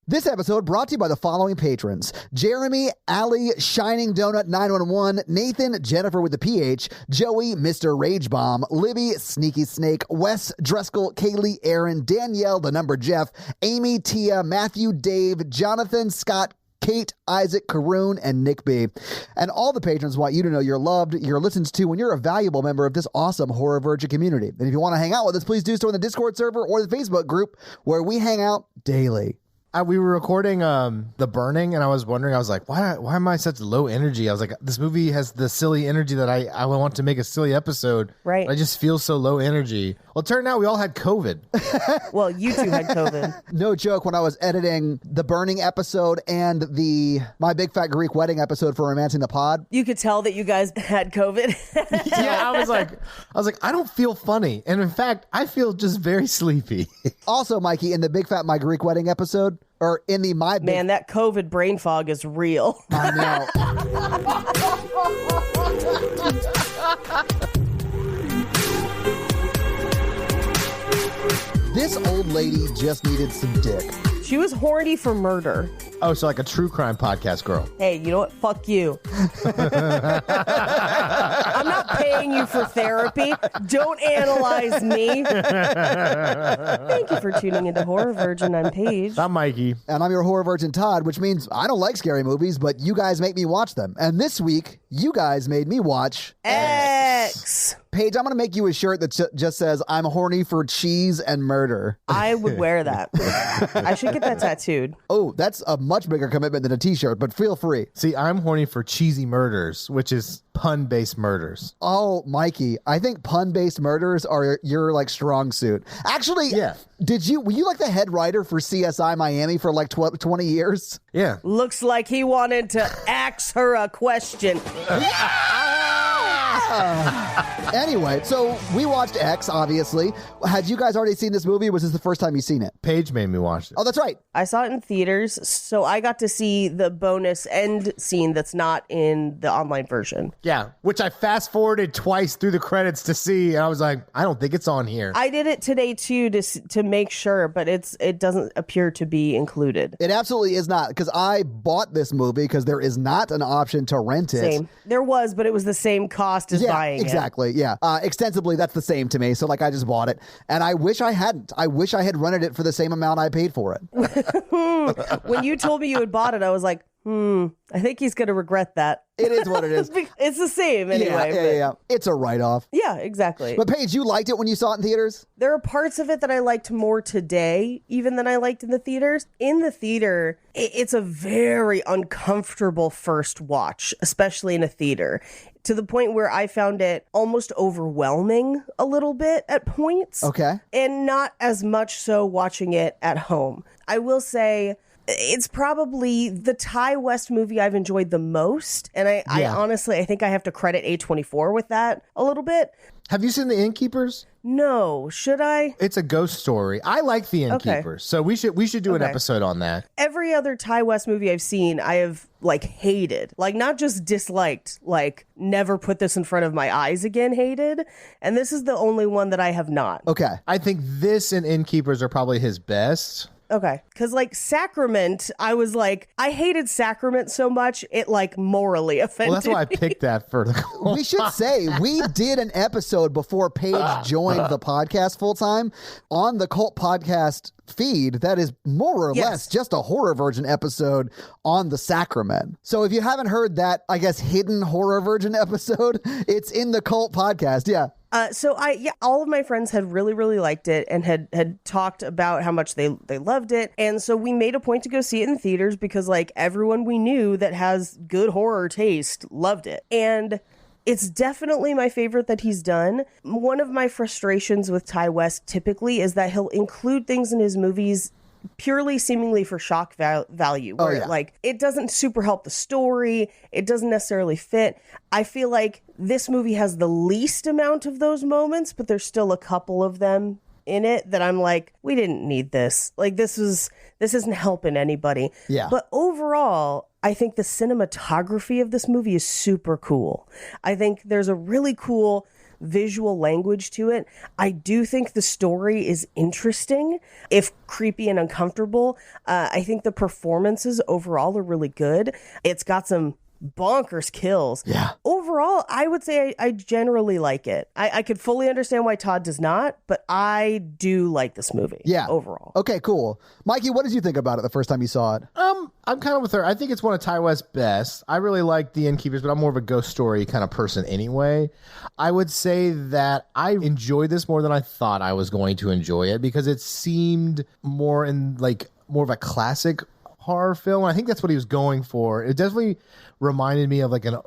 This episode brought to you by the following patrons: Jeremy, Allie, Shining Donut 911, Nathan, Jennifer with the PH, Joey, Mr. Rage Bomb, Libby, Sneaky Snake, Wes, Dreskel, Kaylee, Aaron, Danielle, the number Jeff, Amy, Tia, Matthew, Dave, Jonathan, Scott, Kate, Isaac, Karoon, and Nick B. And all the patrons want you to know you're loved, you're listened to, and you're a valuable member of this awesome Horror Virgin community. And if you want to hang out with us, please do so in the Discord server or the Facebook group where we hang out daily. We were recording The Burning, and I was wondering, I was like, why am I such low energy? I was like, this movie has the silly energy that I want to make a silly episode. Right. I just feel so low energy. Well, it turned out we all had COVID. Well, you two had COVID. No joke, when I was editing the Burning episode and the My Big Fat Greek Wedding episode for Romancing the Pod. You could tell that you guys had COVID. Yeah, I was like, I don't feel funny. And in fact, I feel just very sleepy. Also, Mikey, in the Big Fat My Greek Wedding episode, or in the My Big... Man, that COVID brain fog is real. I know. This old lady just needed some dick. She was horny for murder. Oh, so like a true crime podcast girl. Hey, you know what? Fuck you. I'm not paying you for therapy. Don't analyze me. Thank you for tuning into Horror Virgin. I'm Paige. I'm Mikey. And I'm your Horror Virgin Todd, which means I don't like scary movies, but you guys make me watch them. And this week, you guys made me watch... X. Paige, I'm going to make you a shirt that just says, I'm horny for cheese and murder. I would wear that. I should get that tattooed. Oh, that's a much bigger commitment than a t-shirt, but feel free. See, I'm horny for cheesy murders, which is pun-based murders. Oh, Mikey, I think pun-based murders are your like strong suit. Actually, Yeah. Were you like the head writer for CSI Miami for like 20 years? Yeah. Looks like he wanted to ask her a question. Anyway, so we watched X, obviously. Had you guys already seen this movie, or was this the first time you've seen it? Paige made me watch it. Oh, that's right. I saw it in theaters, so I got to see the bonus end scene that's not in the online version. Yeah, which I fast-forwarded twice through the credits to see, and I was like, I don't think it's on here. I did it today, too, to make sure, but it doesn't appear to be included. It absolutely is not, because I bought this movie because there is not an option to rent it. Same. There was, but it was the same cost as buying exactly. it. Yeah, extensively, that's the same to me. So, like, I just bought it, and I wish I hadn't. I wish I had rented it for the same amount I paid for it. When you told me you had bought it, I was like, I think he's going to regret that. It is what it is. It's the same anyway. Yeah. It's a write-off. Yeah, exactly. But Paige, you liked it when you saw it in theaters? There are parts of it that I liked more today, even than I liked in the theaters. In the theater, it's a very uncomfortable first watch, especially in a theater, to the point where I found it almost overwhelming a little bit at points. Okay. And not as much so watching it at home. I will say... It's probably the Ty West movie I've enjoyed the most. And I honestly, I think I have to credit A24 with that a little bit. Have you seen The Innkeepers? No. Should I? It's a ghost story. I like The Innkeepers. So we should do an episode on that. Every other Ty West movie I've seen, I have like hated, like not just disliked, like never put this in front of my eyes again, hated. And this is the only one that I have not. Okay. I think this and Innkeepers are probably his best. Okay. Because, like, Sacrament, I was like, I hated Sacrament so much, it, like, morally offended Well, that's why I picked that for the... We should say, we did an episode before Paige joined the podcast full-time on the Cult Podcast feed that is more or less just a Horror Virgin episode on the Sacrament. So if you haven't heard that, I guess, hidden Horror Virgin episode, it's in the Cult Podcast. Yeah. So all of my friends had really, really liked it and had talked about how much they loved it. And so we made a point to go see it in theaters because like everyone we knew that has good horror taste loved it. And it's definitely my favorite that he's done. One of my frustrations with Ty West typically is that he'll include things in his movies purely seemingly for shock value where like it doesn't super help the story, it doesn't necessarily fit. I feel like this movie has the least amount of those moments, but there's still a couple of them in it that I'm like, we didn't need this. Like this isn't helping anybody. Yeah. But overall, I think the cinematography of this movie is super cool. I think there's a really cool visual language to it. I do think the story is interesting, if creepy and uncomfortable. I think the performances overall are really good. It's got some bonkers kills. Yeah. Overall, I would say I generally like it. I could fully understand why Todd does not, but I do like this movie. Yeah. Overall. Okay, cool. Mikey, what did you think about it the first time you saw it? I'm kind of with her. I think it's one of Ty West's best. I really like The Innkeepers, but I'm more of a ghost story kind of person anyway. I would say that I enjoyed this more than I thought I was going to enjoy it because it seemed more of a classic horror film. I think that's what he was going for. It definitely reminded me of like an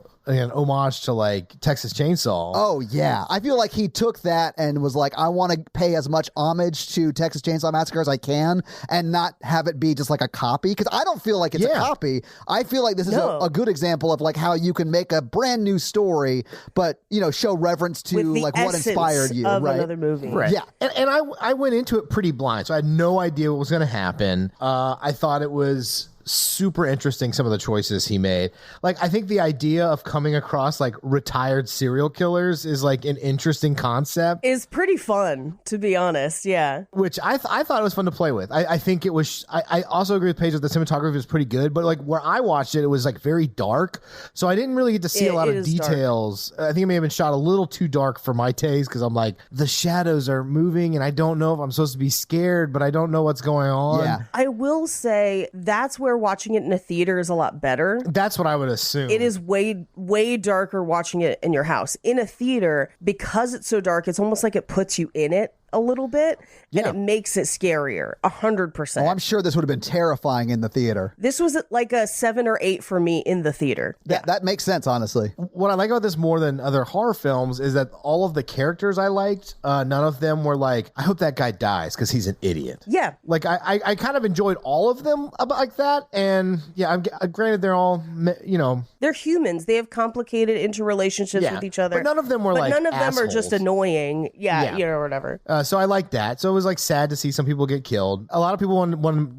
homage to like Texas Chainsaw. Oh, yeah. I feel like he took that and was like, I want to pay as much homage to Texas Chainsaw Massacre as I can and not have it be just like a copy. Because I don't feel like it's a copy. I feel like this is a good example of like how you can make a brand new story, but, you know, show reverence to like what inspired you. Of right? another movie. Right. Yeah. And I went into it pretty blind, so I had no idea what was going to happen. I thought it was super interesting, some of the choices he made. Like, I think the idea of coming across like retired serial killers is like an interesting concept. Is pretty fun, to be honest. Yeah. Which I thought it was fun to play with. I think it was, I also agree with Paige that the cinematography was pretty good, but like where I watched it, it was like very dark. So I didn't really get to see a lot of details. I think it may have been shot a little too dark for my taste because I'm like, the shadows are moving and I don't know if I'm supposed to be scared, but I don't know what's going on. Yeah. I will say that's where watching it in a theater is a lot better. That's what I would assume. It is way darker watching it in your house. In a theater, because it's so dark, it's almost like it puts you in it a little bit, and it makes it scarier. 100%. Oh, I'm sure this would have been terrifying in the theater. This was like a 7 or 8 for me in the theater. That makes sense, honestly. What I like about this more than other horror films is that all of the characters I liked, none of them were like, I hope that guy dies because he's an idiot. Yeah. Like, I kind of enjoyed all of them like that. And yeah, granted, they're all, you know. They're humans. They have complicated interrelationships with each other. But none of them were like none of them are just assholes. annoying. Yeah, you know, or whatever. So I like that. So it was like sad to see some people get killed. A lot of people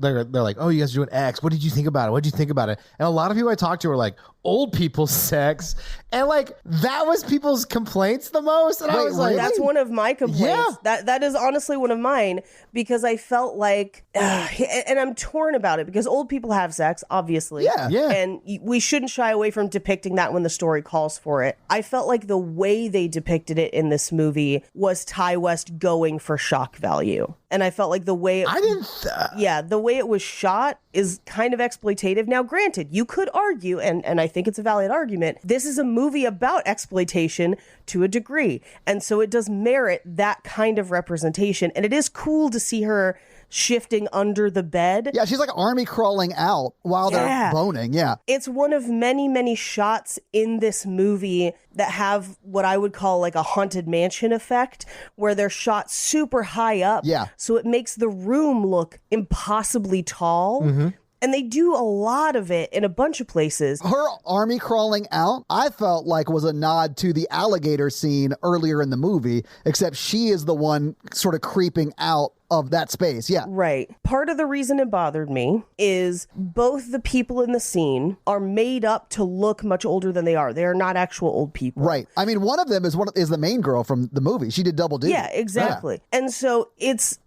they're like, oh, you guys are doing X. What did you think about it? What did you think about it? And a lot of people I talked to were like, old people sex. And like, that was people's complaints the most. And I was like, that's one of my complaints. That is honestly one of mine, because I felt like, and I'm torn about it because old people have sex, obviously. Yeah. And we shouldn't shy away from depicting that when the story calls for it. I felt like the way they depicted it in this movie was Ty West going for shock value. And I felt like the way the way it was shot is kind of exploitative. Now, granted, you could argue, and I think it's a valid argument, this is a movie about exploitation to a degree. And so it does merit that kind of representation. And it is cool to see her shifting under the bed. Yeah, she's like army crawling out while they're boning. Yeah. It's one of many, many shots in this movie that have what I would call like a haunted mansion effect, where they're shot super high up. Yeah. So it makes the room look impossibly tall. Mm-hmm. And they do a lot of it in a bunch of places. Her army crawling out, I felt like was a nod to the alligator scene earlier in the movie, except she is the one sort of creeping out of that space. Yeah. Right. Part of the reason it bothered me is both the people in the scene are made up to look much older than they are. They are not actual old people. Right. I mean, one of them is the main girl from the movie. She did double duty. Yeah, exactly. Yeah. And so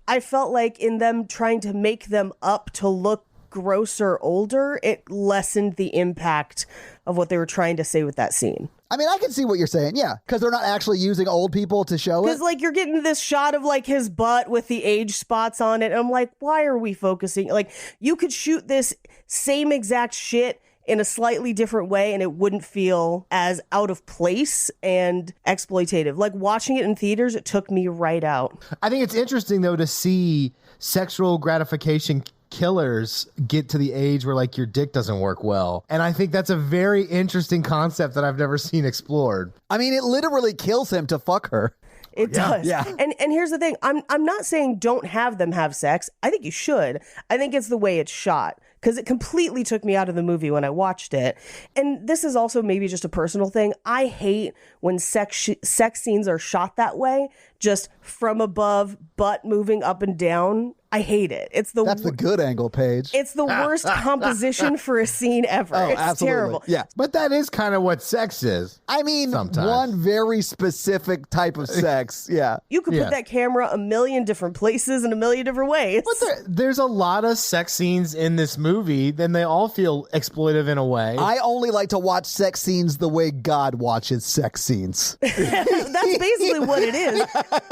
I felt like in them trying to make them up to look grosser, older, it lessened the impact of what they were trying to say with that scene. I mean, I can see what you're saying, yeah, because they're not actually using old people to show it. Because, like, you're getting this shot of, like, his butt with the age spots on it, and I'm like, why are we focusing? Like, you could shoot this same exact shit in a slightly different way, and it wouldn't feel as out of place and exploitative. Like, watching it in theaters, it took me right out. I think it's interesting, though, to see sexual gratification killers get to the age where like your dick doesn't work well. And I think that's a very interesting concept that I've never seen explored. I mean, it literally kills him to fuck her. It does. Yeah. And here's the thing. I'm not saying don't have them have sex. I think you should. I think it's the way it's shot, because it completely took me out of the movie when I watched it. And this is also maybe just a personal thing. I hate when sex scenes are shot that way, just from above, butt moving up and down. I hate it. That's the good angle, Paige. It's the worst composition for a scene ever. Oh, it's absolutely. terrible. Yeah. But that is kind of what sex is. I mean, Sometimes. one very specific type of sex. Yeah. You could put that camera a million different places in a million different ways. But there's a lot of sex scenes in this movie, then they all feel exploitive in a way. I only like to watch sex scenes the way God watches sex scenes. That's basically what it is.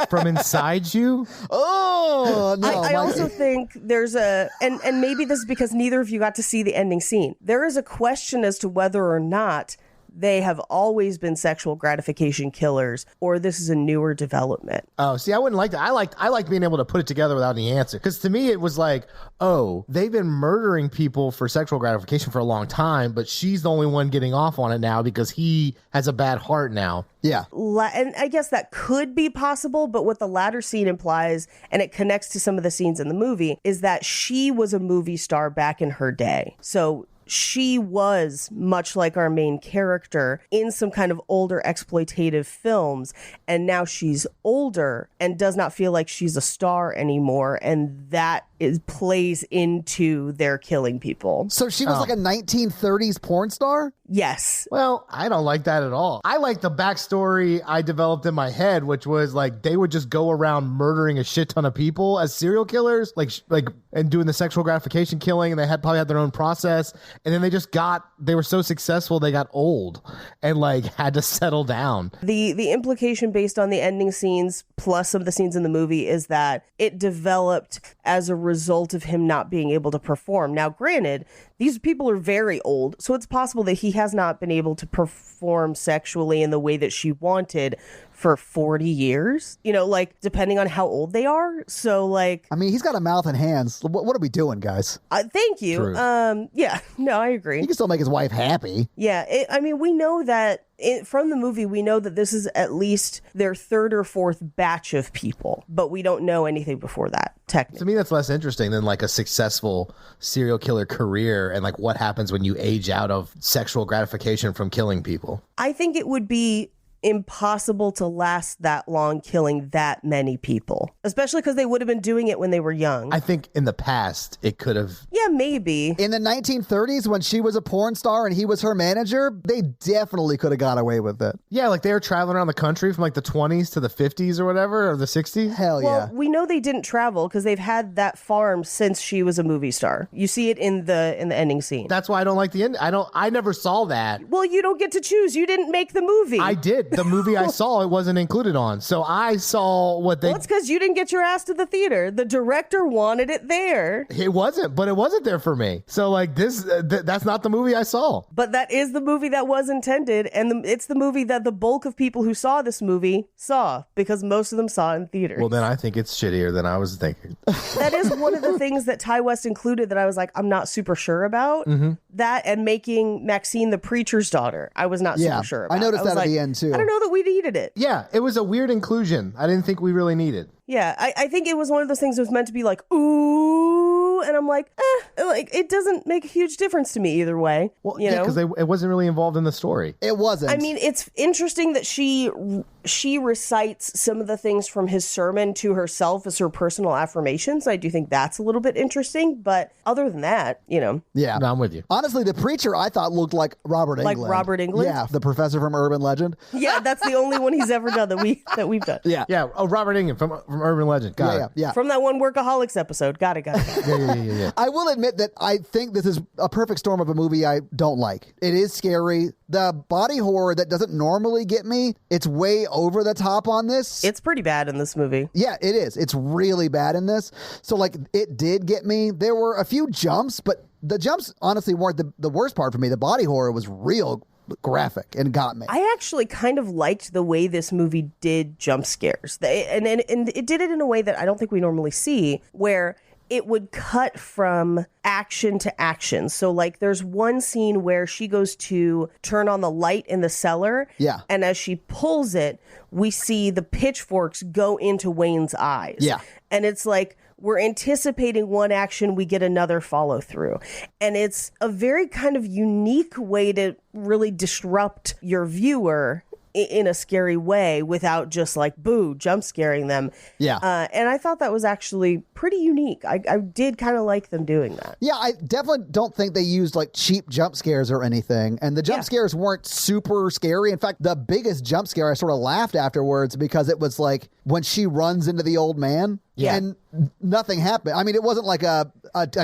From inside you? Oh, no. I also think there's and maybe this is because neither of you got to see the ending scene. There is a question as to whether or not they have always been sexual gratification killers, or this is a newer development. Oh, see, I wouldn't like that. I like being able to put it together without any answer. Because to me, it was like, oh, they've been murdering people for sexual gratification for a long time, but she's the only one getting off on it now because he has a bad heart now. Yeah. And I guess that could be possible, but what the latter scene implies, and it connects to some of the scenes in the movie, is that she was a movie star back in her day. So she was, much like our main character, in some kind of older exploitative films, and now she's older and does not feel like she's a star anymore, and that plays into their killing people. So she was like a 1930s porn star? Yes. Well, I don't like that at all. I like the backstory I developed in my head, which was like they would just go around murdering a shit ton of people as serial killers, like and doing the sexual gratification killing, and they probably had their own process, and then they were so successful they got old and like had to settle down. The implication based on the ending scenes plus some of the scenes in the movie is that it developed as a result of him not being able to perform. Now, granted, these people are very old, so it's possible that he has not been able to perform sexually in the way that she wanted for 40 years, like depending on how old they are. So like, I mean, he's got a mouth and hands. What are we doing, guys? Thank you. True. Yeah, no, I agree. He can still make his wife happy. Yeah. We know that from the movie, we know that this is at least their third or fourth batch of people, but we don't know anything before that, technically. To me, that's less interesting than like a successful serial killer career and like what happens when you age out of sexual gratification from killing people. I think it would be impossible to last that long killing that many people, especially because they would have been doing it when they were young. I think in the past it could have. Yeah, maybe. In the 1930s, when she was a porn star and he was her manager, they definitely could have got away with it. Yeah, like they were traveling around the country from like the 20s to the 50s or whatever, or the 60s. Hell Well, yeah. we know they didn't travel because they've had that farm since she was a movie star. You see it in the ending scene. That's why I don't like the end. I never saw that. Well, you don't get to choose. You didn't make the movie. I did. The movie I saw, it wasn't included on. So I saw what they... Well, it's because you didn't get your ass to the theater. The director wanted it there. It wasn't there for me. So like this, that's not the movie I saw. But that is the movie that was intended, and it's the movie that the bulk of people who saw this movie saw, because most of them saw it in theaters. Well, then I think it's shittier than I was thinking. That is one of the things that Ty West included that I was like, I'm not super sure about. Mm-hmm. That and making Maxine the preacher's daughter, I was not super sure about. I noticed was that at the end too. I don't know that we needed it. Yeah, it was a weird inclusion. I didn't think we really needed. Yeah, I think it was one of those things that was meant to be like, ooh, and I'm like, like it doesn't make a huge difference to me either way. Well, you know? because it wasn't really involved in the story. It wasn't. I mean, it's interesting that she recites some of the things from his sermon to herself as her personal affirmations. I do think that's a little bit interesting, but other than that, Yeah. No, I'm with you. Honestly, the preacher I thought looked like Robert Englund. Like Robert Englund? Yeah, the professor from Urban Legend. Yeah, that's the only one he's ever done that we've done. Yeah. Yeah. Oh, Robert Englund from Urban Legend. Got it. Yeah. From that one Workaholics episode. Got it. Yeah. I will admit that I think this is a perfect storm of a movie I don't like. It is scary. The body horror that doesn't normally get me, it's way over the top on this. It's pretty bad in this movie. Yeah, it is. It's really bad in this. So, like, it did get me. There were a few jumps, but the jumps honestly weren't the worst part for me. The body horror was real graphic and got me. I actually kind of liked the way this movie did jump scares. And it did it in a way that I don't think we normally see, where it would cut from action to action. So like there's one scene where she goes to turn on the light in the cellar. Yeah. And as she pulls it, we see the pitchforks go into Wayne's eyes. Yeah. And it's like, we're anticipating one action, we get another follow through. And it's a very kind of unique way to really disrupt your viewer in a scary way without just like, boo, jump scaring them. Yeah. And I thought that was actually pretty unique. I did kind of like them doing that. Yeah, I definitely don't think they used like cheap jump scares or anything. And the jump scares weren't super scary. In fact, the biggest jump scare, I sort of laughed afterwards because it was like when she runs into the old man. Yeah. And nothing happened. I mean, it wasn't like a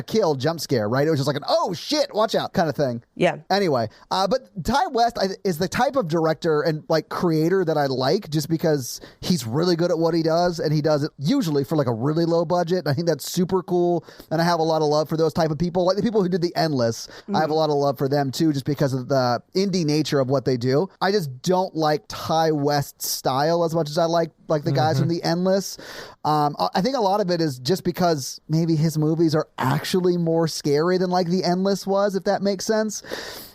kill jump scare, right? It was just like an, oh shit, watch out kind of thing. Yeah. Anyway, but Ty West is the type of director and like creator that I like just because he's really good at what he does, and he does it usually for like a really low budget. I think that's super cool, and I have a lot of love for those type of people. Like the people who did The Endless, I have a lot of love for them too, just because of the indie nature of what they do. I just don't like Ty West's style as much as I like the guys from The Endless. I think a lot of it is just because maybe his movies are actually more scary than like The Endless was, if that makes sense.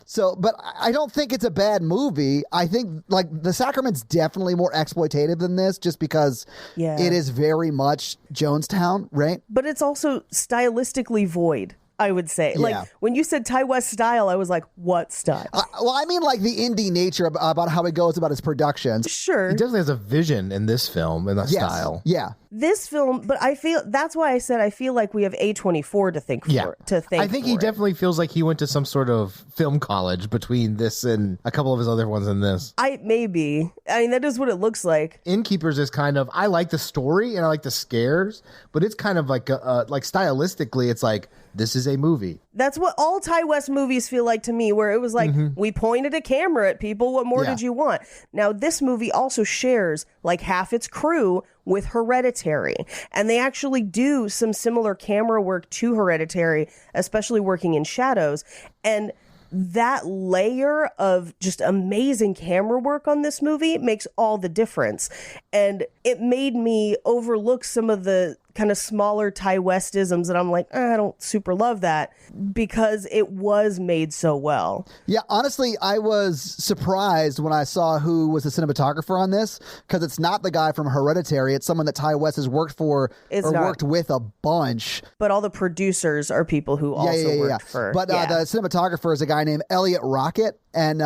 So, but I don't think it's a bad movie. I think like The Sacrament's definitely more exploitative than this just because it is very much Jonestown, right? But it's also stylistically void, I would say. Like when you said Ty West style, I was like, what style? Well, I mean like the indie nature about how he goes about his productions. Sure. He definitely has a vision in this film and a style. Yeah. This film, but I feel that's why I said I feel like we have A24 to think for. I think he definitely feels like he went to some sort of film college between this and a couple of his other ones in this. Maybe. I mean, that is what it looks like. Innkeepers is kind of, I like the story and I like the scares, but it's kind of like stylistically, it's like, this is a movie. That's what all Ty West movies feel like to me, where it was like, we pointed a camera at people. What more did you want? Now, this movie also shares like half its crew with Hereditary. And they actually do some similar camera work to Hereditary, especially working in shadows. And that layer of just amazing camera work on this movie makes all the difference. And it made me overlook some of the kind of smaller Ty Westisms that I'm like, I don't super love that, because it was made so well. Yeah, honestly, I was surprised when I saw who was the cinematographer on this, because it's not the guy from Hereditary. It's someone that Ty West has worked for worked with a bunch. But all the producers are people who also worked for. But the cinematographer is a guy named Elliot Rocket, and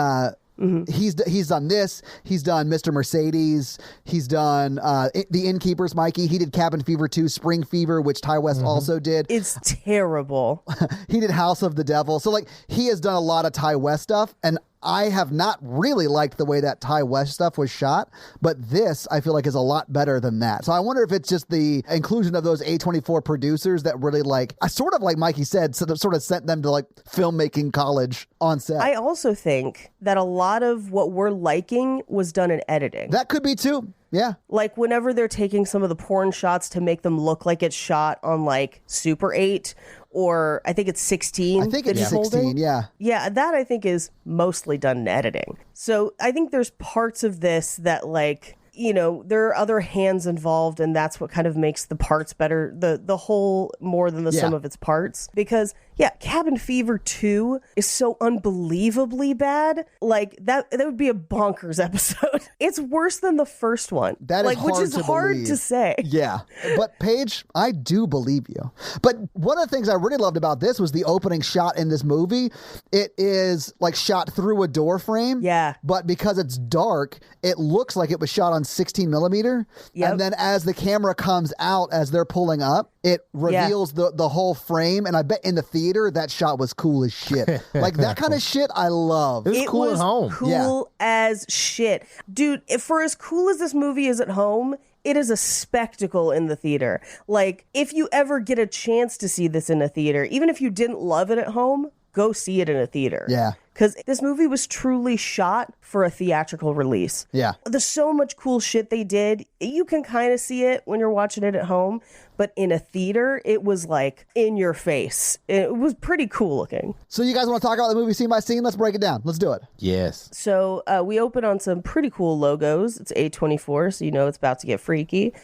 he's done this. He's done Mr. Mercedes. He's done The Innkeepers, Mikey. He did Cabin Fever 2, Spring Fever, which Ty West also did. It's terrible. He did House of the Devil. So like he has done a lot of Ty West stuff, and I have not really liked the way that Ty West stuff was shot, but this I feel like is a lot better than that. So I wonder if it's just the inclusion of those A24 producers that really I sort of like Mikey said, sort of sent them to like filmmaking college on set. I also think that a lot of what we're liking was done in editing. That could be too. Yeah. Like whenever they're taking some of the porn shots to make them look like it's shot on like Super 8 or I think it's 16. I think it's 16, yeah. Yeah, that I think is mostly done in editing. So I think there's parts of this that like, you know, there are other hands involved, and that's what kind of makes the parts better, the whole more than the sum of its parts. Because Cabin Fever 2 is so unbelievably bad. Like that would be a bonkers episode. It's worse than the first one. That is which is hard believe. To say. Yeah. But Paige, I do believe you. But one of the things I really loved about this was the opening shot in this movie. It is like shot through a door frame. Yeah. But because it's dark, it looks like it was shot on 16 millimeter. Yep. And then as the camera comes out, as they're pulling up, it reveals the whole frame. And I bet in the theater, that shot was cool as shit. Like that kind of shit I love. It was cool at home. Cool as shit. Dude, for as cool as this movie is at home, it is a spectacle in the theater. Like, if you ever get a chance to see this in a theater, even if you didn't love it at home, go see it in a theater. Yeah. Because this movie was truly shot for a theatrical release. Yeah. There's so much cool shit they did. You can kind of see it when you're watching it at home, but in a theater, it was like in your face. It was pretty cool looking. So you guys want to talk about the movie scene by scene? Let's break it down. Let's do it. Yes. So we open on some pretty cool logos. It's A24, so you know it's about to get freaky.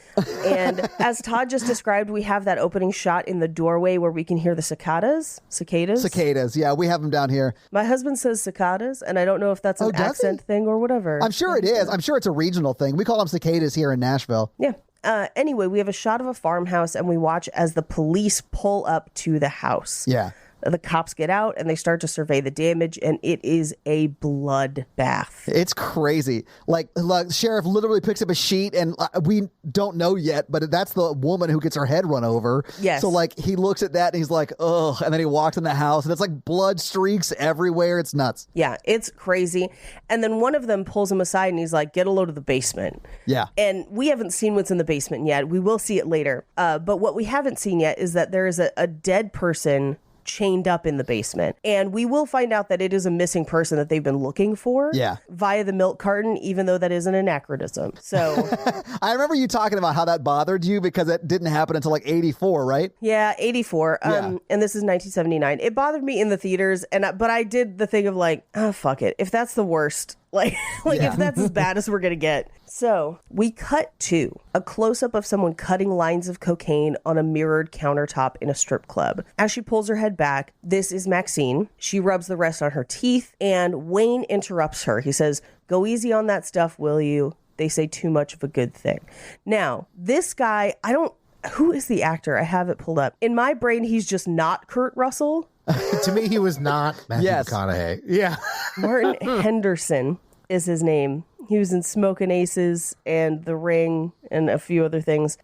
And as Todd just described, we have that opening shot in the doorway where we can hear the cicadas. Cicadas, yeah, we have them down here. My husband says cicadas, and I don't know if that's an accent thing or whatever. I'm sure it is. I'm sure it's a regional thing. We call them cicadas here in Nashville. Yeah. Anyway, we have a shot of a farmhouse, and we watch as the police pull up to the house. Yeah. The cops get out and they start to survey the damage, and it is a bloodbath. It's crazy. Like sheriff literally picks up a sheet, and we don't know yet, but that's the woman who gets her head run over. Yes. So like he looks at that and he's like, ugh, and then he walks in the house and it's like blood streaks everywhere. It's nuts. Yeah, it's crazy. And then one of them pulls him aside and he's like, get a load of the basement. Yeah. And we haven't seen what's in the basement yet. We will see it later. But what we haven't seen yet is that there is a dead person chained up in the basement. And we will find out that it is a missing person that they've been looking for via the milk carton, even though that is an anachronism. So I remember you talking about how that bothered you because it didn't happen until like 84, right? Yeah, 84. And this is 1979. It bothered me in the theaters, but I did the thing of like, oh, fuck it. If that's the worst, if that's as bad as we're going to get. So we cut to a close-up of someone cutting lines of cocaine on a mirrored countertop in a strip club. As she pulls her head back, this is Maxine. She rubs the rest on her teeth, and Wayne interrupts her. He says, go easy on that stuff, will you? They say too much of a good thing. Now, this guy, who is the actor? I have it pulled up. In my brain, he's just not Kurt Russell. To me, he was not Matthew McConaughey. Yeah. Martin Henderson is his name. He was in Smokin' Aces and The Ring and a few other things.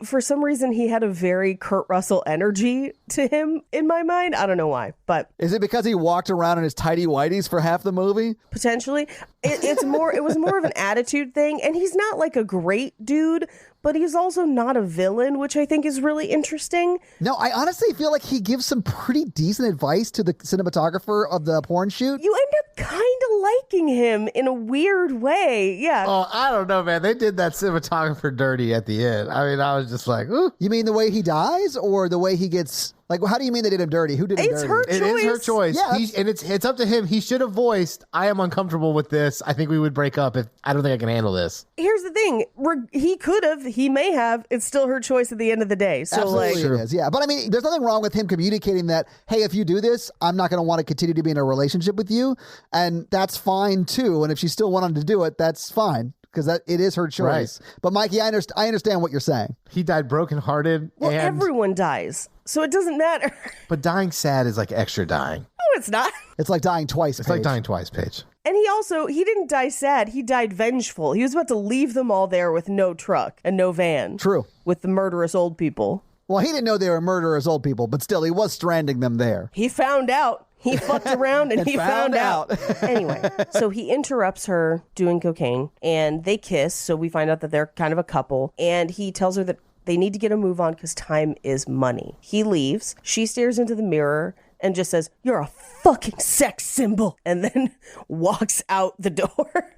For some reason, he had a very Kurt Russell energy to him in my mind. I don't know why, but... Is it because he walked around in his tighty whities for half the movie? Potentially. It was more of an attitude thing, and he's not like a great dude, but he's also not a villain, which I think is really interesting. No, I honestly feel like he gives some pretty decent advice to the cinematographer of the porn shoot. You end up kind of liking him in a weird way. Yeah. Oh, I don't know, man. They did that cinematographer dirty at the end. I mean, I was just like, ooh. You mean the way he dies or the way he gets... Like, how do you mean they did him dirty? Who did him dirty? It is her choice. Yeah, and it's up to him. He should have voiced, I am uncomfortable with this. I think we would break up if I don't think I can handle this. Here's the thing. He could have. He may have. It's still her choice at the end of the day. So absolutely it is. Yeah. But I mean, there's nothing wrong with him communicating that, hey, if you do this, I'm not going to want to continue to be in a relationship with you. And that's fine, too. And if she still wanted to do it, that's fine. Because it is her choice. Right. But Mikey, I understand what you're saying. He died brokenhearted. Well, everyone dies. So it doesn't matter. But dying sad is like extra dying. No, it's not. It's like dying twice, It's like dying twice, Paige. And he didn't die sad. He died vengeful. He was about to leave them all there with no truck and no van. True. With the murderous old people. Well, he didn't know they were murderous old people, but still, he was stranding them there. He found out. He fucked around and he found out. Anyway, so he interrupts her doing cocaine and they kiss. So we find out that they're kind of a couple. And he tells her that they need to get a move on because time is money. He leaves. She stares into the mirror and just says, "You're a fucking sex symbol," and then walks out the door.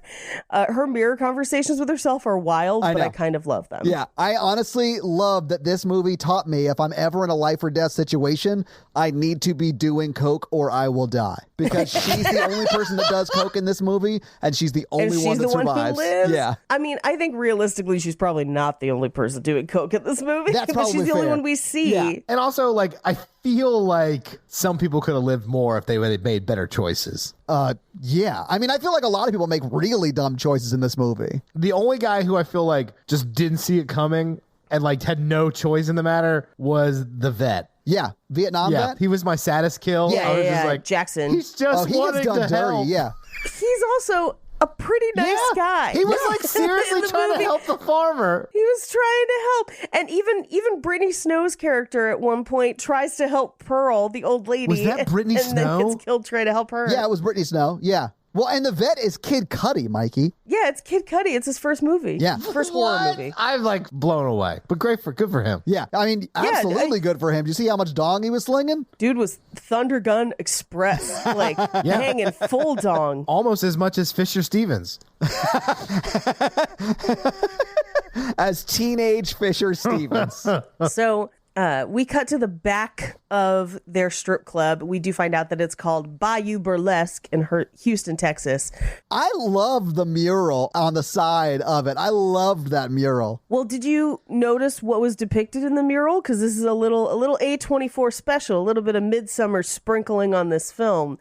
Her mirror conversations with herself are wild, but I kind of love them. Yeah, I honestly love that this movie taught me if I'm ever in a life or death situation, I need to be doing coke or I will die. Because she's the only person that does coke in this movie, and she's the only one that survives. One who lives. Yeah. I mean, I think realistically, she's probably not the only person doing coke in this movie. That's probably she's the only one we see. Yeah. And also, like, I feel like some people could have lived more if they had made better choices. Yeah. I mean, I feel like a lot of people make really dumb choices in this movie. The only guy who I feel like just didn't see it coming and like had no choice in the matter was the vet. Yeah, Vietnam vet. He was my saddest kill. Yeah, I was just like, Jackson. He's just he wanting gets done to dirty. help. Yeah. He's also a pretty nice guy. He was like seriously trying to help the farmer. He was trying to help. And even Brittany Snow's character at one point tries to help Pearl, the old lady. Was that Brittany and Snow? then gets killed trying to help her. Yeah, it was Brittany Snow. Yeah. Well, and the vet is Kid Cudi, Mikey. Yeah, it's Kid Cudi. It's his first movie. Yeah. First horror movie. I'm like blown away. But good for him. Yeah. I mean, absolutely good for him. Do you see how much dong he was slinging? Dude was Thunder Gun Express. Like, hanging full dong. Almost as much as Fisher Stevens. As teenage Fisher Stevens. So we cut to the back of their strip club. We do find out that it's called Bayou Burlesque in Houston, Texas. I love the mural on the side of it. I loved that mural. Well, did you notice what was depicted in the mural? Because this is a little A24 special, a little bit of midsummer sprinkling on this film.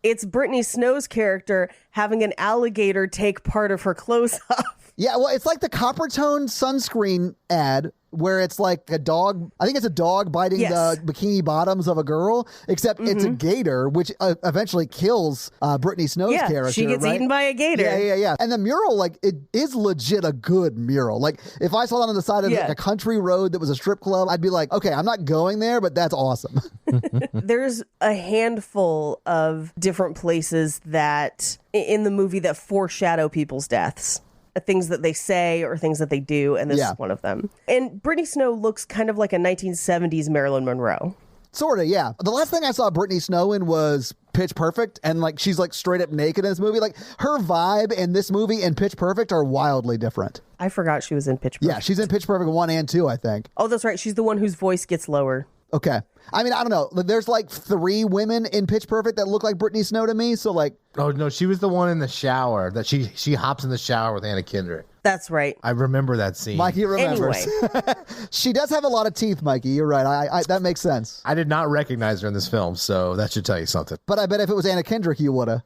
It's Brittany Snow's character having an alligator take part of her clothes off. Yeah, well, it's like the copper tone sunscreen ad where it's like a dog. I think it's a dog biting the bikini bottoms of a girl, except it's a gator, which eventually kills Brittany Snow's character. She gets eaten by a gator. Yeah. And the mural, like, it is legit a good mural. Like, if I saw that on the side of like a country road that was a strip club, I'd be like, okay, I'm not going there, but that's awesome. There's a handful of different places that in the movie that foreshadow people's deaths. Things that they say or things that they do, and this is one of them. And Brittany Snow looks kind of like a 1970s Marilyn Monroe. Sort of, yeah. The last thing I saw Brittany Snow in was Pitch Perfect, and like she's like straight up naked in this movie. Like her vibe in this movie and Pitch Perfect are wildly different. I forgot she was in Pitch Perfect. Yeah, she's in Pitch Perfect 1 and 2, I think. Oh, that's right. She's the one whose voice gets lower. Okay. I mean, I don't know. There's like 3 women in Pitch Perfect that look like Brittany Snow to me. So like, oh no, she was the one in the shower that she hops in the shower with Anna Kendrick. That's right. I remember that scene. Mikey remembers. Anyway. She does have a lot of teeth, Mikey. You're right. I that makes sense. I did not recognize her in this film, so that should tell you something. But I bet if it was Anna Kendrick, you woulda.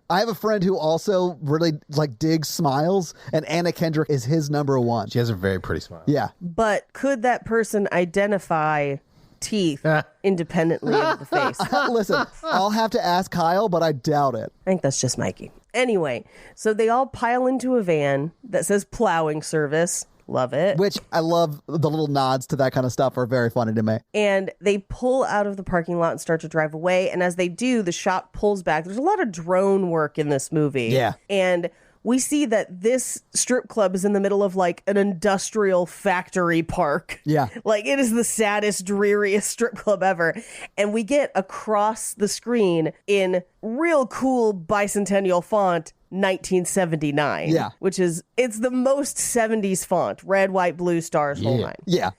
I have a friend who also really like digs smiles, and Anna Kendrick is his number 1. She has a very pretty smile. Yeah. But could that person identify teeth independently of the face? Listen, I'll have to ask Kyle, but I doubt it. I think that's just Mikey. Anyway, so they all pile into a van that says plowing service. Love it. Which I love. The little nods to that kind of stuff are very funny to me. And they pull out of the parking lot and start to drive away. And as they do, the shot pulls back. There's a lot of drone work in this movie. Yeah. And we see that this strip club is in the middle of like an industrial factory park. Yeah. Like it is the saddest, dreariest strip club ever. And we get across the screen in real cool bicentennial font, 1979. Yeah. Which is, it's the most 70s font. Red, white, blue, stars, whole nine. Yeah.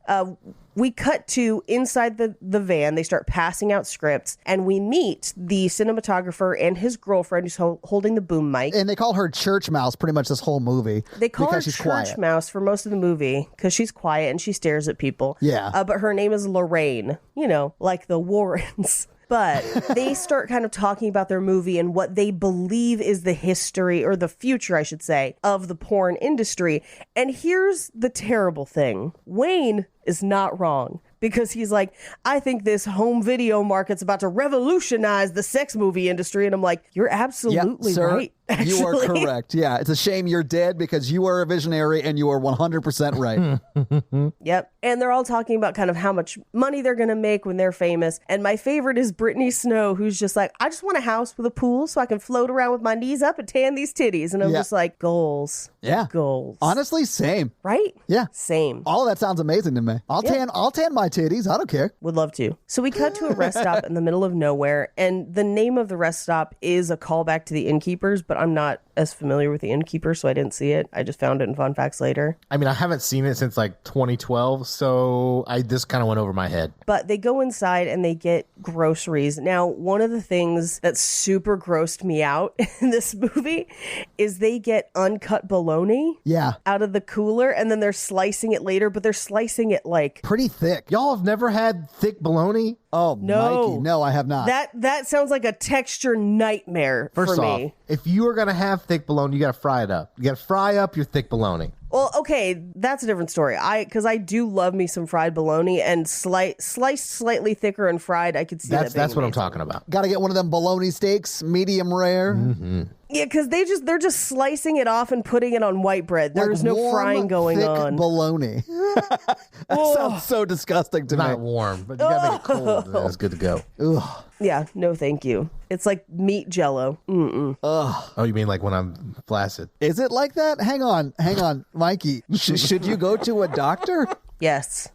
We cut to inside the van. They start passing out scripts, and we meet the cinematographer and his girlfriend who's holding the boom mic. And they call her Church Mouse pretty much this whole movie. They call her she's Church quiet. Mouse for most of the movie because she's quiet and she stares at people. Yeah. But her name is Lorraine, you know, like the Warrens. But they start kind of talking about their movie and what they believe is the history, or the future, I should say, of the porn industry. And here's the terrible thing. Wayne is not wrong. Because he's like, I think this home video market's about to revolutionize the sex movie industry. And I'm like, you're absolutely sir, right. Actually. You are correct. Yeah, it's a shame you're dead because you are a visionary and you are 100% right. Yep. And they're all talking about kind of how much money they're going to make when they're famous. And my favorite is Brittany Snow, who's just like, I just want a house with a pool so I can float around with my knees up and tan these titties. And I'm just like, goals. Yeah. Goals. Honestly, same. Right? Yeah. Same. All of that sounds amazing to me. I'll tan my titties. I don't care. Would love to. So we cut to a rest stop in the middle of nowhere, and the name of the rest stop is a callback to the Innkeepers, but I'm not as familiar with the Innkeeper, so I didn't see it. I just found it in Fun Facts later. I mean, I haven't seen it since like 2012, so this kind of went over my head. But they go inside and they get groceries. Now, one of the things that super grossed me out in this movie is they get uncut bologna out of the cooler, and then they're slicing it later, but they're slicing it like pretty thick. Y'all have never had thick bologna? Oh, no. Mikey, no, I have not. That sounds like a texture nightmare for me. First off, if you are going to have thick bologna, you got to fry it up. You got to fry up your thick bologna. Well, okay, that's a different story. Because I do love me some fried bologna, and sliced slightly thicker and fried, I could see that. That's what I'm talking about. Got to get one of them bologna steaks, medium rare. Mm-hmm. Yeah, because they're just slicing it off and putting it on white bread. There's no warm, frying going thick on. Bologna. That sounds so disgusting to me. Not warm, but you got to make it cold, and then it's good to go. Ugh. Yeah, no thank you. It's like meat jello. Mm-mm. Ugh. Oh, you mean like when I'm flaccid? Is it like that? Hang on, Mikey. Should you go to a doctor? Yes.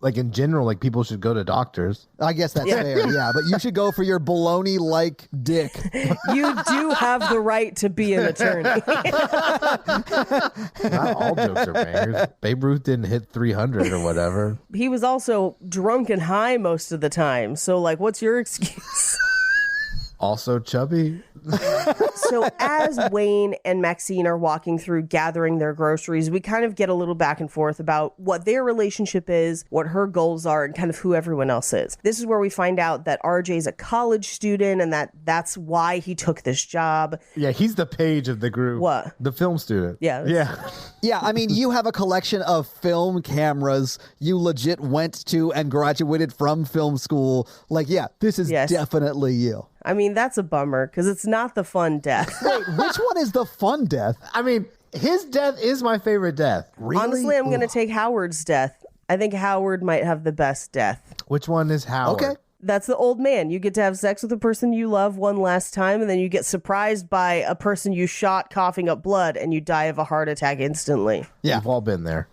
Like in general, like people should go to doctors. I guess that's fair, yeah. But you should go for your bologna-like dick. You do have the right to be an attorney. Not all jokes are bangers. Babe Ruth didn't hit 300 or whatever. He was also drunk and high most of the time. So, like, what's your excuse? Also chubby. So as Wayne and Maxine are walking through gathering their groceries, we kind of get a little back and forth about what their relationship is, what her goals are, and kind of who everyone else is. This is where we find out that RJ's a college student and that's why he took this job. Yeah, he's the Paige of the group. What? The film student. Yeah. Yeah. Yeah, I mean, you have a collection of film cameras you legit went to and graduated from film school. Like, yeah, this is definitely you. I mean, that's a bummer because it's not the fun death. Wait, which one is the fun death? I mean, his death is my favorite death. Really? Honestly, I'm going to take Howard's death. I think Howard might have the best death. Which one is Howard? Okay. That's the old man. You get to have sex with the person you love one last time, and then you get surprised by a person you shot coughing up blood, and you die of a heart attack instantly. Yeah. We've all been there.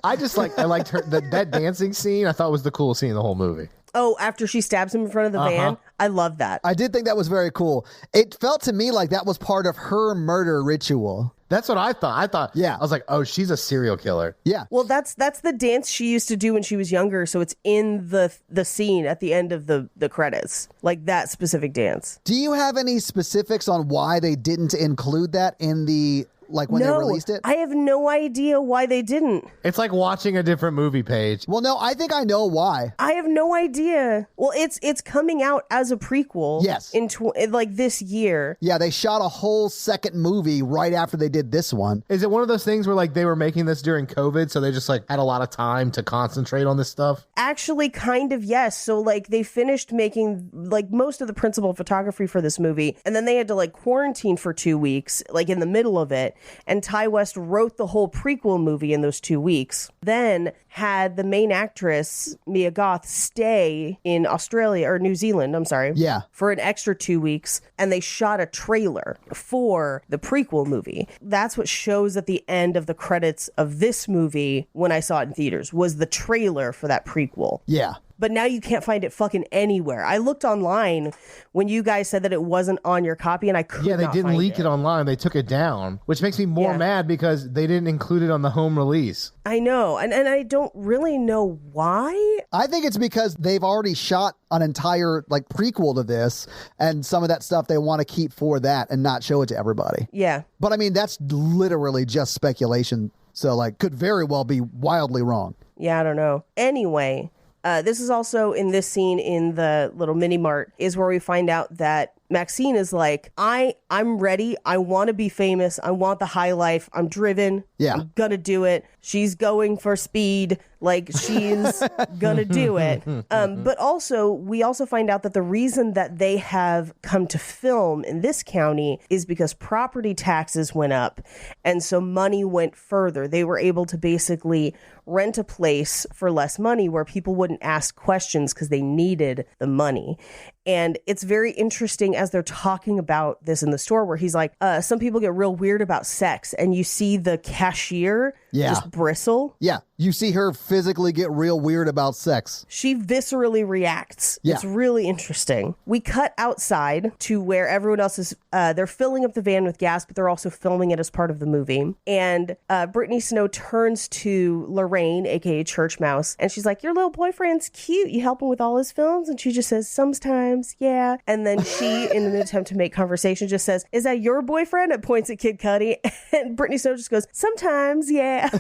I liked her, that dancing scene, I thought was the coolest scene in the whole movie. Oh, after she stabs him in front of the van? I love that. I did think that was very cool. It felt to me like that was part of her murder ritual. That's what I thought. Yeah. I was like, oh, she's a serial killer. Yeah. Well, that's the dance she used to do when she was younger, so it's in the scene at the end of the credits. Like that specific dance. Do you have any specifics on why they didn't include that in the, like when they released it? I have no idea why they didn't. It's like watching a different movie, Paige. Well, no, I think I know why. I have no idea. Well, it's coming out as a prequel. Yes. In like this year. Yeah, they shot a whole second movie right after they did this one. Is it one of those things where like they were making this during COVID, so they just like had a lot of time to concentrate on this stuff? Actually, kind of, yes. So like they finished making like most of the principal photography for this movie, and then they had to like quarantine for 2 weeks, like in the middle of it. And Ty West wrote the whole prequel movie in those 2 weeks. Then had the main actress, Mia Goth, stay in Australia or New Zealand, I'm sorry. Yeah. For an extra 2 weeks. And they shot a trailer for the prequel movie. That's what shows at the end of the credits of this movie when I saw it in theaters, was the trailer for that prequel. Yeah. But now you can't find it fucking anywhere. I looked online when you guys said that it wasn't on your copy, and I couldn't. Yeah, they didn't leak it online. They took it down, which makes me more mad because they didn't include it on the home release. I know, and I don't really know why. I think it's because they've already shot an entire like prequel to this, and some of that stuff they want to keep for that and not show it to everybody. Yeah. But I mean, that's literally just speculation. So like, could very well be wildly wrong. Yeah, I don't know. Anyway. This is also in this scene in the little mini mart is where we find out that Maxine is like, I'm ready. I want to be famous. I want the high life. I'm driven. Yeah. I'm gonna do it. She's going for speed. Like she's gonna do it. But also, we also find out that the reason that they have come to film in this county is because property taxes went up. And so money went further. They were able to basically rent a place for less money where people wouldn't ask questions because they needed the money. And it's very interesting as they're talking about this in the store where he's like, some people get real weird about sex. And you see the cashier just bristle. Yeah. You see her physically get real weird about sex. She viscerally reacts. Yeah. It's really interesting. We cut outside to where everyone else is, they're filling up the van with gas, but they're also filming it as part of the movie. And Brittany Snow turns to Lorraine, aka Church Mouse, and she's like, your little boyfriend's cute. You help him with all his films? And she just says, sometimes, yeah. And then she, in an attempt to make conversation, just says, is that your boyfriend? And points at Kid Cudi. And Brittany Snow just goes, sometimes, yeah.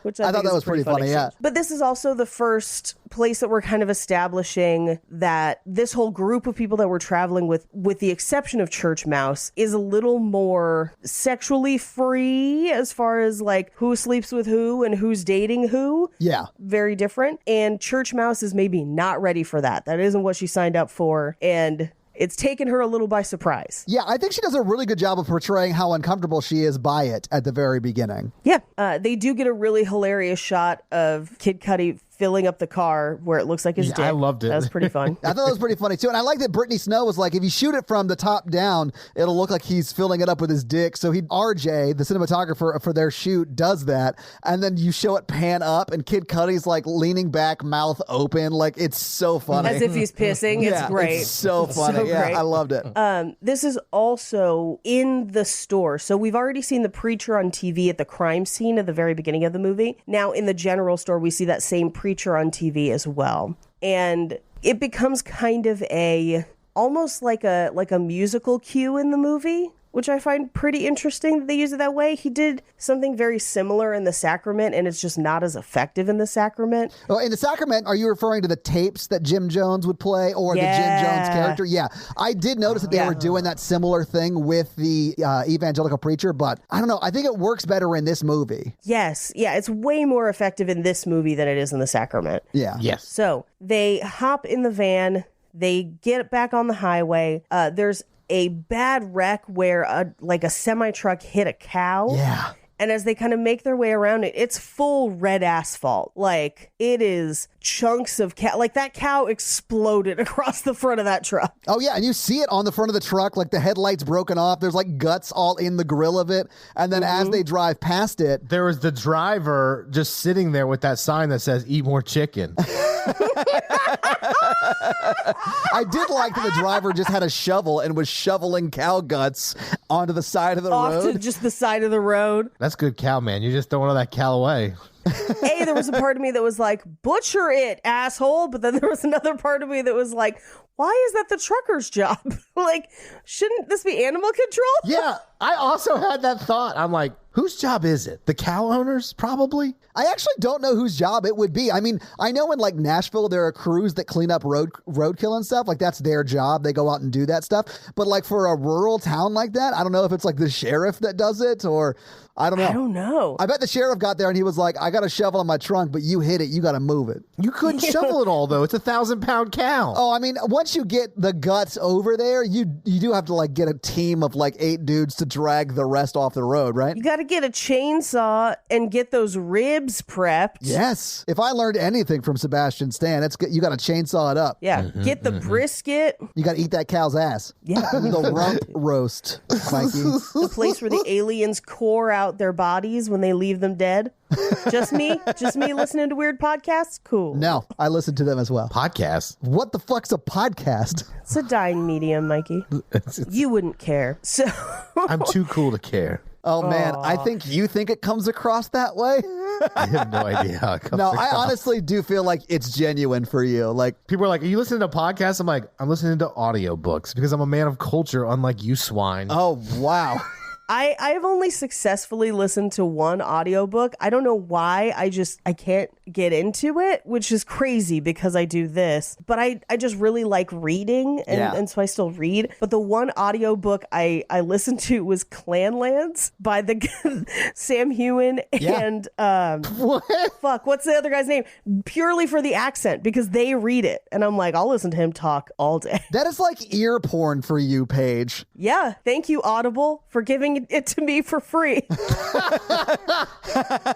Which I thought that was pretty funny, yeah. But this is also the first place that we're kind of establishing that this whole group of people that we're traveling with the exception of Church Mouse, is a little more sexually free as far as like who sleeps with who and who's dating who. Yeah. Very different. And Church Mouse is maybe not ready for that. That isn't what she signed up for. And it's taken her a little by surprise. Yeah, I think she does a really good job of portraying how uncomfortable she is by it at the very beginning. Yeah. They do get a really hilarious shot of Kid Cudi filling up the car where it looks like his dick. I loved it. That was pretty fun. I thought that was pretty funny too. And I like that Brittany Snow was like, if you shoot it from the top down, it'll look like he's filling it up with his dick. So RJ, the cinematographer for their shoot, does that. And then you show it pan up and Kid Cudi's like leaning back, mouth open. Like, it's so funny. As if he's pissing. Yeah, It's great. It's so funny. So Yeah, great. I loved it. This is also in the store. So we've already seen the preacher on TV at the crime scene at the very beginning of the movie. Now in the general store, we see that same preacher on TV as well. And it becomes kind of a almost like a musical cue in the movie, which I find pretty interesting that they use it that way. He did something very similar in The Sacrament, and it's just not as effective in The Sacrament. Well, in The Sacrament, are you referring to the tapes that Jim Jones would play or the Jim Jones character? Yeah. I did notice that they were doing that similar thing with the evangelical preacher, but I don't know. I think it works better in this movie. Yes. Yeah, it's way more effective in this movie than it is in The Sacrament. Yeah. Yes. So they hop in the van. They get back on the highway. There's a bad wreck where a semi-truck hit a cow. Yeah. And as they kind of make their way around it, it's full red asphalt. Like, it is chunks of cow. Like, that cow exploded across the front of that truck. Oh, yeah. And you see it on the front of the truck, like the headlights broken off. There's like guts all in the grill of it. And then as they drive past it, There was the driver just sitting there with that sign that says, "Eat more chicken." I did like that the driver just had a shovel and was shoveling cow guts onto the side of the Off road. to just the side of the road. That's good cow, man. You just don't want that cow away. Hey, there was a part of me that was like, butcher it, asshole. But then there was another part of me that was like, why is that the trucker's job? Like, shouldn't this be animal control? Yeah, I also had that thought. I'm like, whose job is it? The cow owners, probably? I actually don't know whose job it would be. I mean, I know in like Nashville, there are crews that clean up roadkill and stuff. Like that's their job. They go out and do that stuff. But like for a rural town like that, I don't know if it's like the sheriff that does it or I don't know. I don't know. I bet the sheriff got there and he was like, I got a shovel in my trunk, but you hit it. You got to move it. You couldn't shovel it all, though. It's 1,000-pound cow. Oh, I mean, once you get the guts over there, you do have to like get a team of like 8 dudes to drag the rest off the road, right? You got to get a chainsaw and get those ribs prepped. Yes. If I learned anything from Sebastian Stan, you got to chainsaw it up. Yeah. Get the brisket. You got to eat that cow's ass. Yeah. The rump roast, Mikey. The place where the aliens core out their bodies when they leave them dead. Just me listening to weird podcasts? Cool. No, I listen to them as well. Podcast? What the fuck's a podcast? It's a dying medium, Mikey. You wouldn't care. So I'm too cool to care. Oh, man. I think you think it comes across that way. I have no idea how it comes No, across. I honestly do feel like it's genuine for you. Like, People are like, are you listening to podcasts? I'm like, I'm listening to audiobooks because I'm a man of culture, unlike you swine. oh, wow. I've only successfully listened to one audiobook. I don't know why. I can't get into it, which is crazy because I do this. But I just really like reading, and so I still read. But the one audiobook I listened to was Clanlands by the Sam Hewen and what's the other guy's name? Purely for the accent because they read it. And I'm like, I'll listen to him talk all day. That is like ear porn for you, Paige. Yeah. Thank you, Audible, for giving it to me for free.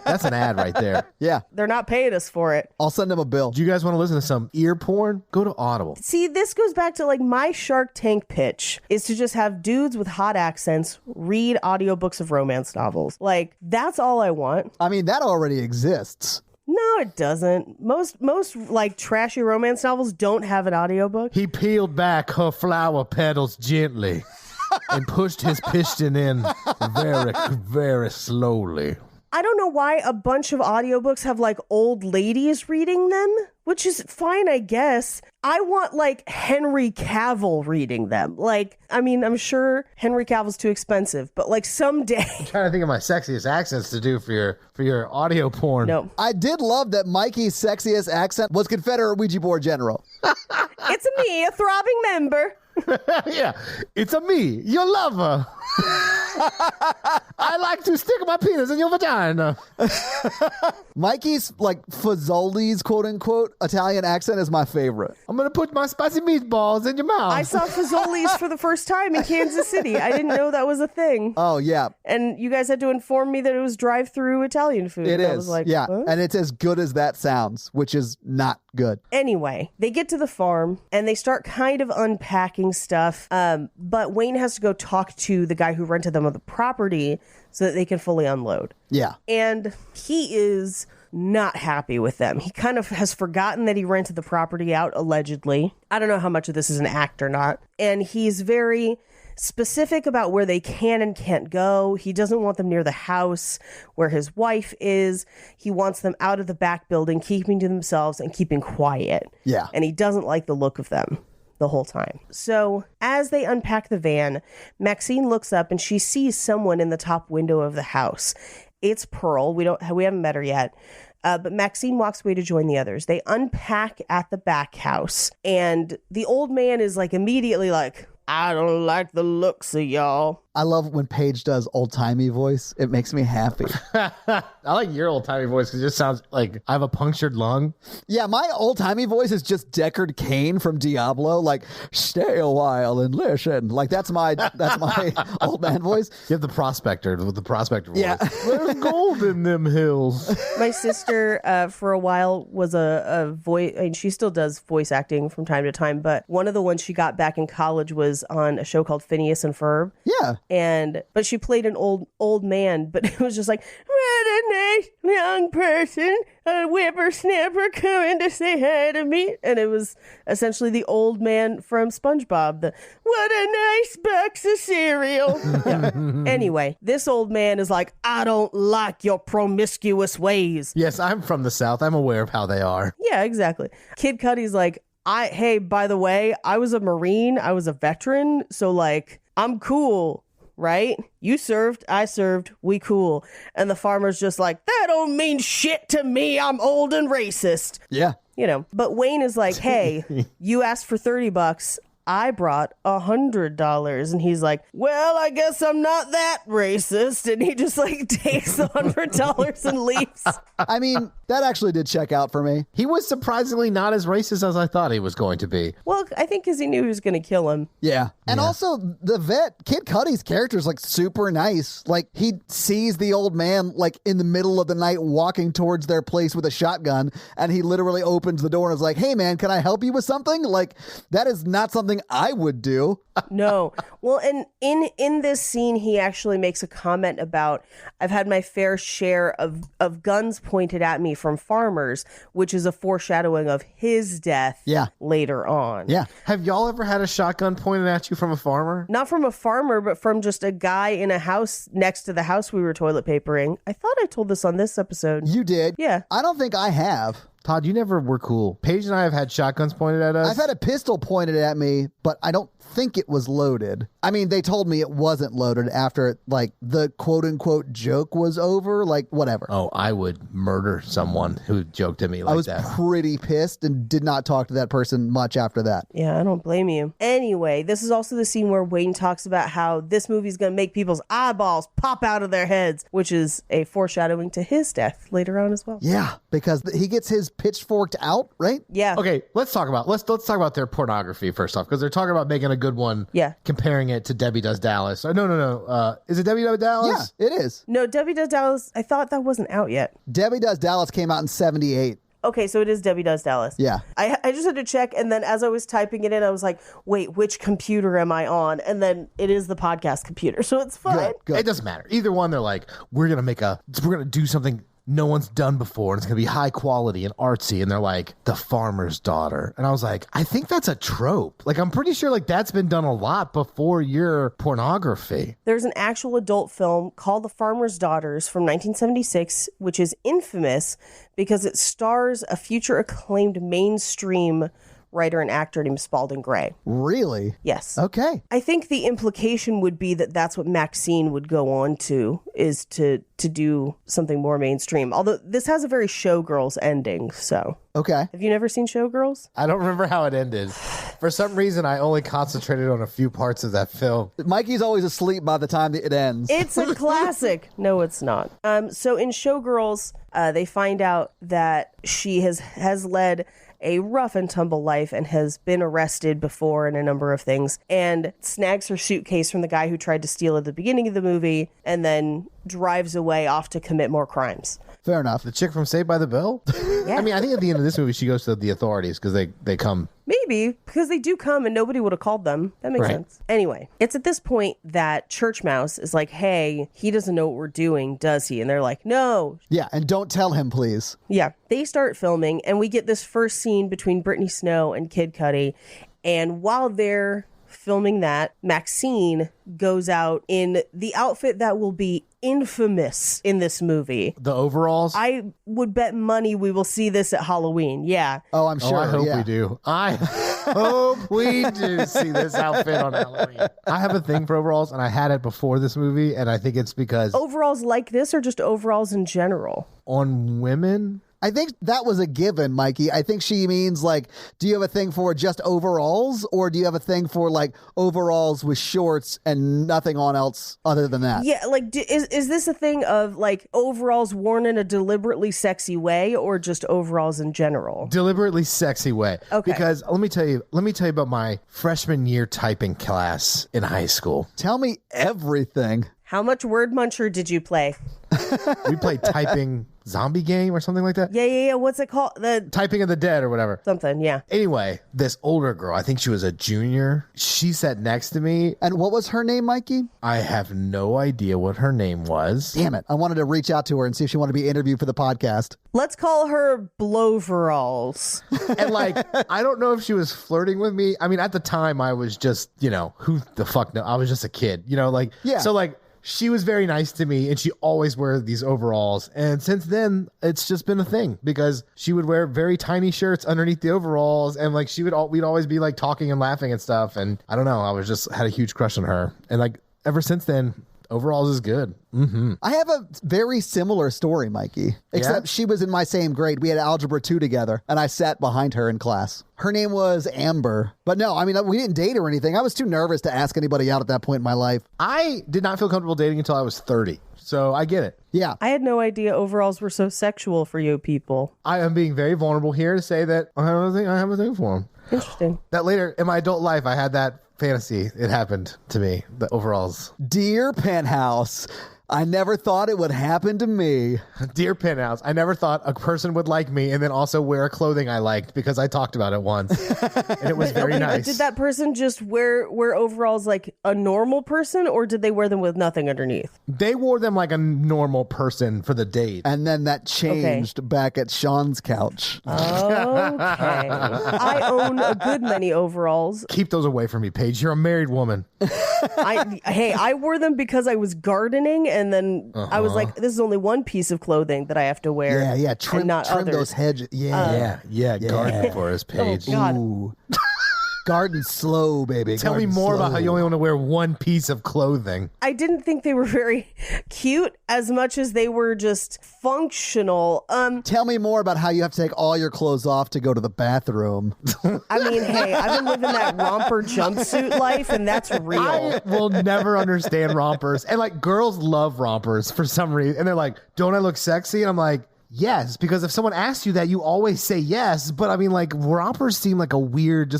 That's an ad right there. Yeah. They're not paying us for it. I'll send them a bill. Do you guys want to listen to some ear porn? Go to Audible. See, this goes back to like my Shark Tank pitch is to just have dudes with hot accents read audiobooks of romance novels. Like, that's all I want. I mean, that already exists. No, it doesn't. Most like trashy romance novels don't have an audiobook. He peeled back her flower petals gently and pushed his piston in very, very slowly. I don't know why a bunch of audiobooks have like old ladies reading them, which is fine, I guess. I want like Henry Cavill reading them. Like, I mean, I'm sure Henry Cavill's too expensive, but like someday. I'm trying to think of my sexiest accents to do for your audio porn. No. I did love that Mikey's sexiest accent was Confederate Ouija board general. It's me, a throbbing member. Yeah, it's a me, your lover. I like to stick my penis in your vagina. Mikey's like Fazoli's quote unquote Italian accent is my favorite. I'm gonna put my spicy meatballs in your mouth. I saw Fazoli's for the first time in Kansas City. I didn't know that was a thing. Oh yeah, And you guys had to inform me that it was drive-through Italian food. it And is. I was like, yeah, what? and it's as good as that sounds, which is not good. Anyway, they get to the farm and they start kind of unpacking stuff. But Wayne has to go talk to the guy who rented them the property so that they can fully unload. Yeah. And he is not happy with them. He kind of has forgotten that he rented the property out, allegedly. I don't know how much of this is an act or not. And he's very specific about where they can and can't go. He doesn't want them near the house where his wife is. He wants them out of the back building, keeping to themselves and keeping quiet. Yeah. And he doesn't like the look of them. the whole time. So as they unpack the van, Maxine looks up and she sees someone in the top window of the house. It's Pearl. We haven't met her yet. But Maxine walks away to join the others. They unpack at the back house, and the old man is like immediately like, I don't like the looks of y'all. I love when Paige does old-timey voice. It makes me happy. I like your old-timey voice because it just sounds like I have a punctured lung. Yeah, my old-timey voice is just Deckard Cain from Diablo. Like, stay a while and listen. Like, that's my old man voice. You have the prospector with the prospector voice. Yeah. There's gold in them hills. My sister, for a while, was a voice, and she still does voice acting from time to time, but one of the ones she got back in college was on a show called Phineas and Ferb. Yeah. But she played an old man, but it was just like, what a nice young person, a whippersnapper coming to say hi to me. And it was essentially the old man from SpongeBob. What a nice box of cereal. Yeah. Anyway, this old man is like, I don't like your promiscuous ways. Yes, I'm from the South. I'm aware of how they are. Yeah, exactly. Kid Cudi's like, hey, by the way, I was a Marine. I was a veteran. So like, I'm cool. Right? You served, I served, we cool. And the farmer's just like, that don't mean shit to me. I'm old and racist. Yeah. You know, but Wayne is like, hey, you asked for $30. I brought $100. And he's like, well, I guess I'm not that racist. And he just like takes the $100 and leaves. I mean, that actually did check out for me. He was surprisingly not as racist as I thought he was going to be. Well, I think because he knew he was going to kill him. Yeah. And also the vet, Kid Cudi's character is like super nice. Like he sees the old man like in the middle of the night walking towards their place with a shotgun. And he literally opens the door and is like, hey man, can I help you with something? Like that is not something I would do. No. Well, and in this scene, he actually makes a comment about, I've had my fair share of guns pointed at me from farmers, which is a foreshadowing of his death later on. Yeah. Have y'all ever had a shotgun pointed at you from a farmer? Not from a farmer, but from just a guy in a house next to the house we were toilet papering. I thought I told this on this episode. You did? Yeah. I don't think I have. Todd, you never were cool. Paige and I have had shotguns pointed at us. I've had a pistol pointed at me, but I don't think it was loaded. I mean, they told me it wasn't loaded after like the quote unquote joke was over, like whatever. Oh, I would murder someone who joked at me like that. I was pretty pissed and did not talk to that person much after that. Yeah, I don't blame you. Anyway, this is also the scene where Wayne talks about how this movie is going to make people's eyeballs pop out of their heads, which is a foreshadowing to his death later on as well. Yeah, because he gets his pitchforked out, right? Yeah. Okay, let's talk about their pornography first off, because they're talking about making a good one. Yeah. Comparing it to Debbie Does Dallas. No. Is it Debbie Does Dallas? Yeah, it is. No, Debbie Does Dallas, I thought that wasn't out yet. Debbie Does Dallas came out in 1978. Okay, so it is Debbie Does Dallas. Yeah. I just had to check, and then as I was typing it in, I was like, wait, which computer am I on? And then it is the podcast computer, so it's fine. Good. It doesn't matter. Either one, they're like, we're going to do something no one's done before, and it's going to be high quality and artsy, and they're like, the farmer's daughter. And I was like, I think that's a trope. Like, I'm pretty sure like that's been done a lot before your pornography. There's an actual adult film called The Farmer's Daughters from 1976, which is infamous because it stars a future acclaimed mainstream writer and actor named Spalding Gray. Really? Yes. Okay. I think the implication would be that that's what Maxine would go on to, is to do something more mainstream. Although this has a very Showgirls ending, so. Okay. Have you never seen Showgirls? I don't remember how it ended. For some reason, I only concentrated on a few parts of that film. Mikey's always asleep by the time it ends. It's a classic. No, it's not. So in Showgirls, they find out that she has led a rough and tumble life and has been arrested before in a number of things, and snags her suitcase from the guy who tried to steal at the beginning of the movie and then drives away off to commit more crimes. Fair enough. The chick from Saved by the Bell? Yeah. I mean, I think at the end of this movie, she goes to the authorities because they come. Maybe, because they do come and nobody would have called them. That makes sense. Anyway, it's at this point that Church Mouse is like, hey, he doesn't know what we're doing, does he? And they're like, no. Yeah, and don't tell him, please. Yeah. They start filming, and we get this first scene between Brittany Snow and Kid Cudi. And while they're filming that, Maxine goes out in the outfit that will be infamous in this movie. The overalls? I would bet money we will see this at Halloween. Yeah. Oh, I'm sure. I hope yeah. we do. I hope we do see this outfit on Halloween. I have a thing for overalls, and I had it before this movie, and I think it's because Overalls like this or just overalls in general? on women, I think that was a given, Mikey. I think she means like, do you have a thing for just overalls, or do you have a thing for like overalls with shorts and nothing on else other than that? Yeah, like is this a thing of like overalls worn in a deliberately sexy way or just overalls in general? deliberately sexy way. Okay. Because let me tell you about my freshman year typing class in high school. Tell me everything. How much Word Muncher did you play? We played typing zombie game or something like that. Yeah. What's it called? The Typing of the Dead or whatever. something, yeah. Anyway, this older girl, I think she was a junior, she sat next to me. And what was her name, Mikey? I have no idea what her name was. Damn it. I wanted to reach out to her and see if she wanted to be interviewed for the podcast. Let's call her Bloveralls. And like, I don't know if she was flirting with me. I mean, at the time, I was just, who the fuck no? I was just a kid, like, Yeah. So like, she was very nice to me, and she always wore these overalls. And since then, it's just been a thing because she would wear very tiny shirts underneath the overalls, and like we'd always be like talking and laughing and stuff. And I don't know, I was just had a huge crush on her, and like ever since then, overalls is good. Mm-hmm. I have a very similar story, Mikey, except she was in my same grade. We had Algebra 2 together, and I sat behind her in class. Her name was Amber. But no, I mean, we didn't date or anything. I was too nervous to ask anybody out at that point in my life. I did not feel comfortable dating until I was 30, so I get it. Yeah. I had no idea overalls were so sexual for you people. I am being very vulnerable here to say that I have a thing for them. Interesting. That later in my adult life, I had that fantasy. It happened to me, the overalls. Dear Penthouse, I never thought it would happen to me. Dear Penthouse, I never thought a person would like me and then also wear clothing I liked because I talked about it once. And it was very Okay, nice. but did that person just wear overalls like a normal person, or did they wear them with nothing underneath? They wore them like a normal person for the date. And then that changed back at Sean's couch. Okay. I own a good many overalls. Keep those away from me, Paige. You're a married woman. I wore them because I was gardening, and then I was like, this is only one piece of clothing that I have to wear. Yeah. Trim, and not trim others. those hedges. Yeah. Garden for us, Paige. Oh, God. Ooh. Garden slow, baby. Tell me Garden more slow. about how you only want to wear one piece of clothing. I didn't think they were very cute as much as they were just functional. Tell me more about how you have to take all your clothes off to go to the bathroom. I mean, hey, I've been living that romper jumpsuit life, and that's real. I will never understand rompers. And like girls love rompers for some reason. And they're like, don't I look sexy? And I'm like, yes, because if someone asks you that, you always say yes. But I mean, like, rompers seem like a weird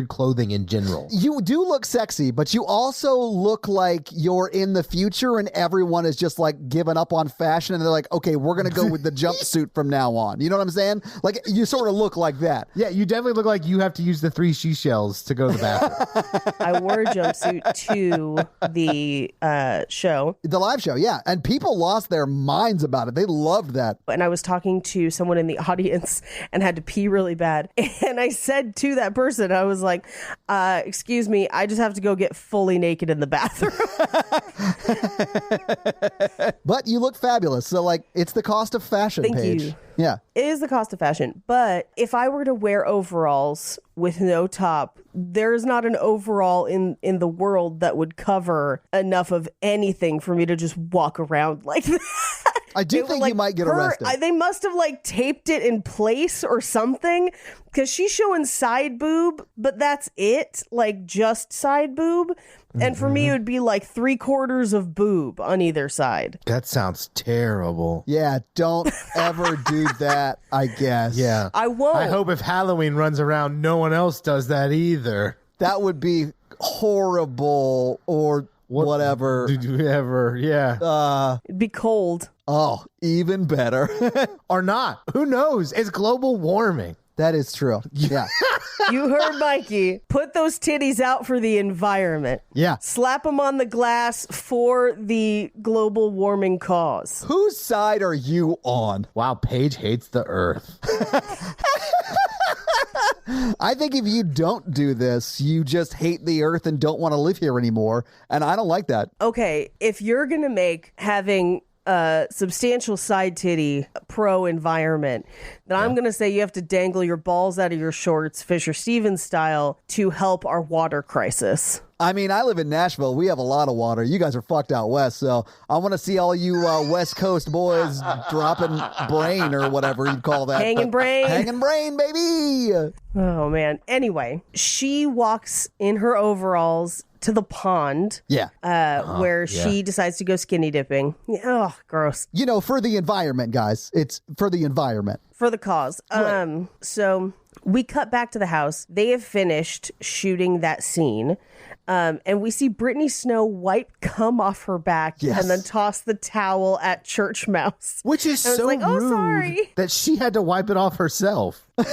clothing in general. You do look sexy, but you also look like you're in the future and everyone is just like giving up on fashion and they're like, okay, we're going to go with the jumpsuit from now on. You know what I'm saying? Like, you sort of look like that. Yeah, you definitely look like you have to use the 3 seashells to go to the bathroom. I wore a jumpsuit to the show. The live show, yeah. And people lost their minds about it. They loved that. And I was talking to someone in the audience and had to pee really bad. And I said to that person, I was like, excuse me, I just have to go get fully naked in the bathroom. But you look fabulous. So, like, it's the cost of fashion, Thank Paige. you. Yeah. It is the cost of fashion. But if I were to wear overalls with no top, there's not an overall in the world that would cover enough of anything for me to just walk around like that. I do think you might get arrested. They must have like taped it in place or something, because she's showing side boob, but that's it, like just side boob. And for me, it would be like 3/4 of boob on either side. That sounds terrible. Yeah, don't ever do that, I guess. Yeah. I won't. I hope if Halloween runs around, no one else does that either. That would be horrible or whatever. Did you ever? Yeah. It'd be cold. Oh, even better. Or not. Who knows? It's global warming. That is true. Yeah. You heard Mikey. Put those titties out for the environment. Yeah. Slap them on the glass for the global warming cause. Whose side are you on? Wow, Paige hates the earth. I think if you don't do this, you just hate the earth and don't want to live here anymore. And I don't like that. Okay, if you're going to make having a substantial side titty pro-environment, then I'm going to say you have to dangle your balls out of your shorts, Fisher Stevens style, to help our water crisis. I mean, I live in Nashville. We have a lot of water. You guys are fucked out west, so I want to see all you West Coast boys dropping brain or whatever you call that. Hanging brain. Hanging brain, baby. Oh, man. Anyway, she walks in her overalls to the pond. Yeah. Where she decides to go skinny dipping. Oh, gross. You know, for the environment, guys. It's for the environment. For the cause. Right. So we cut back to the house. They have finished shooting that scene. And we see Brittany Snow wipe cum off her back and then toss the towel at Church Mouse. Which is so like, rude sorry. that she had to wipe it off herself. Well,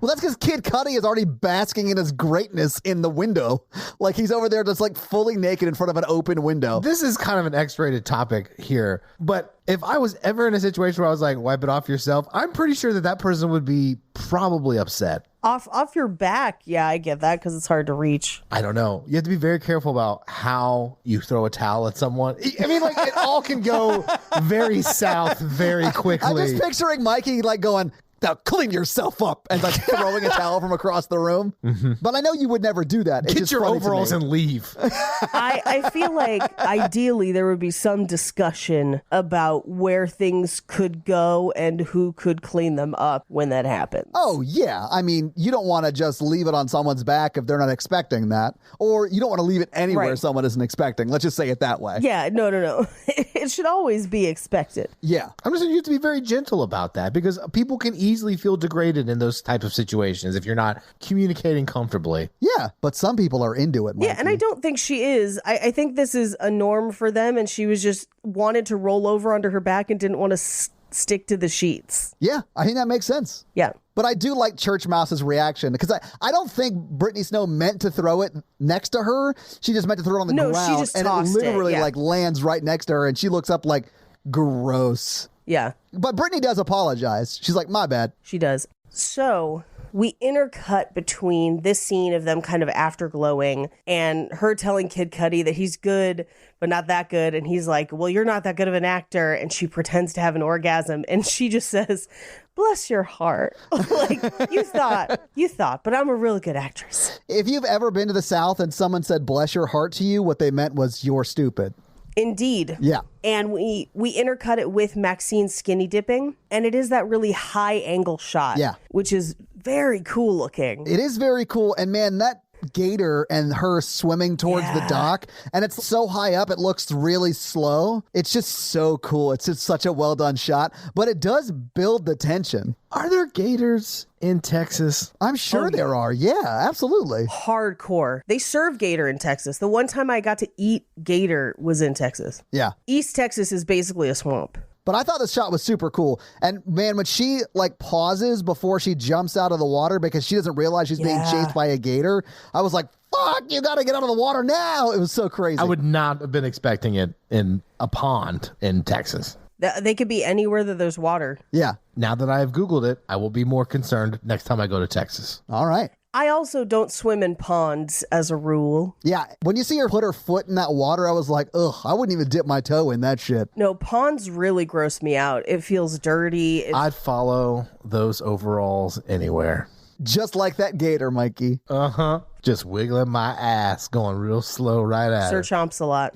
that's because Kid Cudi is already basking in his greatness in the window. Like he's over there just like fully naked in front of an open window. This is kind of an X-rated topic here, but if I was ever in a situation where I was like, wipe it off yourself, I'm pretty sure that person would be probably upset. Off your back. Yeah, I get that because it's hard to reach. I don't know. You have to be very careful about how you throw a towel at someone. I mean, like, it all can go very south very quickly. I'm just picturing Mikey like going, now clean yourself up, and like throwing a towel from across the room. Mm-hmm. But I know you would never do that. It's Get just your funny to overalls me. and leave. I feel like ideally there would be some discussion about where things could go and who could clean them up when that happens. Oh, yeah. I mean, you don't want to just leave it on someone's back if they're not expecting that. Or you don't want to leave it anywhere someone isn't expecting. Let's just say it that way. Yeah, no. It should always be expected. Yeah. I'm just saying you have to be very gentle about that because people can easily feel degraded in those types of situations if you're not communicating comfortably. Yeah, but some people are into it, Mikey. Yeah, and I don't think she is. I think this is a norm for them, and she was just wanted to roll over onto her back and didn't want to stick to the sheets. Yeah, I think that makes sense. Yeah. But I do like Church Mouse's reaction because I don't think Brittany Snow meant to throw it next to her. She just meant to throw it on the ground. She just and tossed it literally yeah. like lands right next to her and she looks up like, gross. Yeah. But Brittany does apologize. She's like, my bad. She does. So we intercut between this scene of them kind of afterglowing and her telling Kid Cudi that he's good, but not that good. And he's like, well, you're not that good of an actor. And she pretends to have an orgasm. And she just says, bless your heart. Like, you thought, but I'm a really good actress. If you've ever been to the South and someone said, bless your heart to you, what they meant was you're stupid. Indeed. Yeah. And we intercut it with Maxine skinny dipping. And it is that really high angle shot. Yeah. Which is very cool looking. It is very cool. And man, that gator and her swimming towards the dock, and it's so high up, it looks really slow. It's just so cool. It's just such a well done shot, but it does build the tension. Are there gators in Texas? I'm sure there are. Yeah, absolutely. Hardcore. They serve gator in Texas. The one time I got to eat gator was in Texas. Yeah. East Texas is basically a swamp. But I thought the shot was super cool. And man, when she like pauses before she jumps out of the water because she doesn't realize she's being chased by a gator, I was like, fuck, you got to get out of the water now. It was so crazy. I would not have been expecting it in a pond in Texas. They could be anywhere that there's water. Yeah. Now that I have Googled it, I will be more concerned next time I go to Texas. All right. I also don't swim in ponds as a rule. Yeah. When you see her put her foot in that water, I was like, ugh, I wouldn't even dip my toe in that shit. No, ponds really gross me out. It feels dirty. I'd follow those overalls anywhere. Just like that gator, Mikey. Uh-huh. Just wiggling my ass, going real slow right at Sir it. Chomps a lot.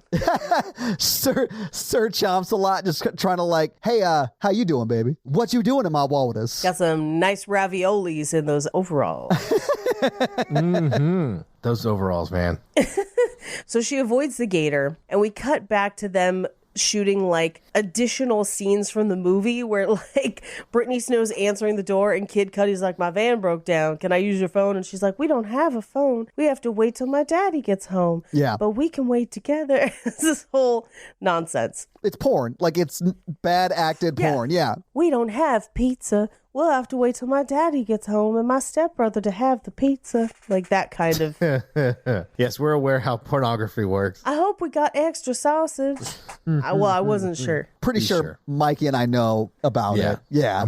Sir Chomps a lot, just trying to like, hey, how you doing, baby? What you doing in my waters? Got some nice raviolis in those overalls. Mm-hmm. Those overalls, man. So she avoids the gator, and we cut back to them shooting like additional scenes from the movie where like Brittany Snow's answering the door and Kid Cudi's like, my van broke down. Can I use your phone? And she's like, we don't have a phone. We have to wait till my daddy gets home. Yeah. But we can wait together. It's this whole nonsense. It's porn. Like it's bad acted porn. Yeah. We don't have pizza. We'll have to wait till my daddy gets home and my stepbrother to have the pizza. Like that kind of. Yes, we're aware how pornography works. I hope hope we got extra sausage. I wasn't sure. Pretty sure Mikey and I know about it. Yeah.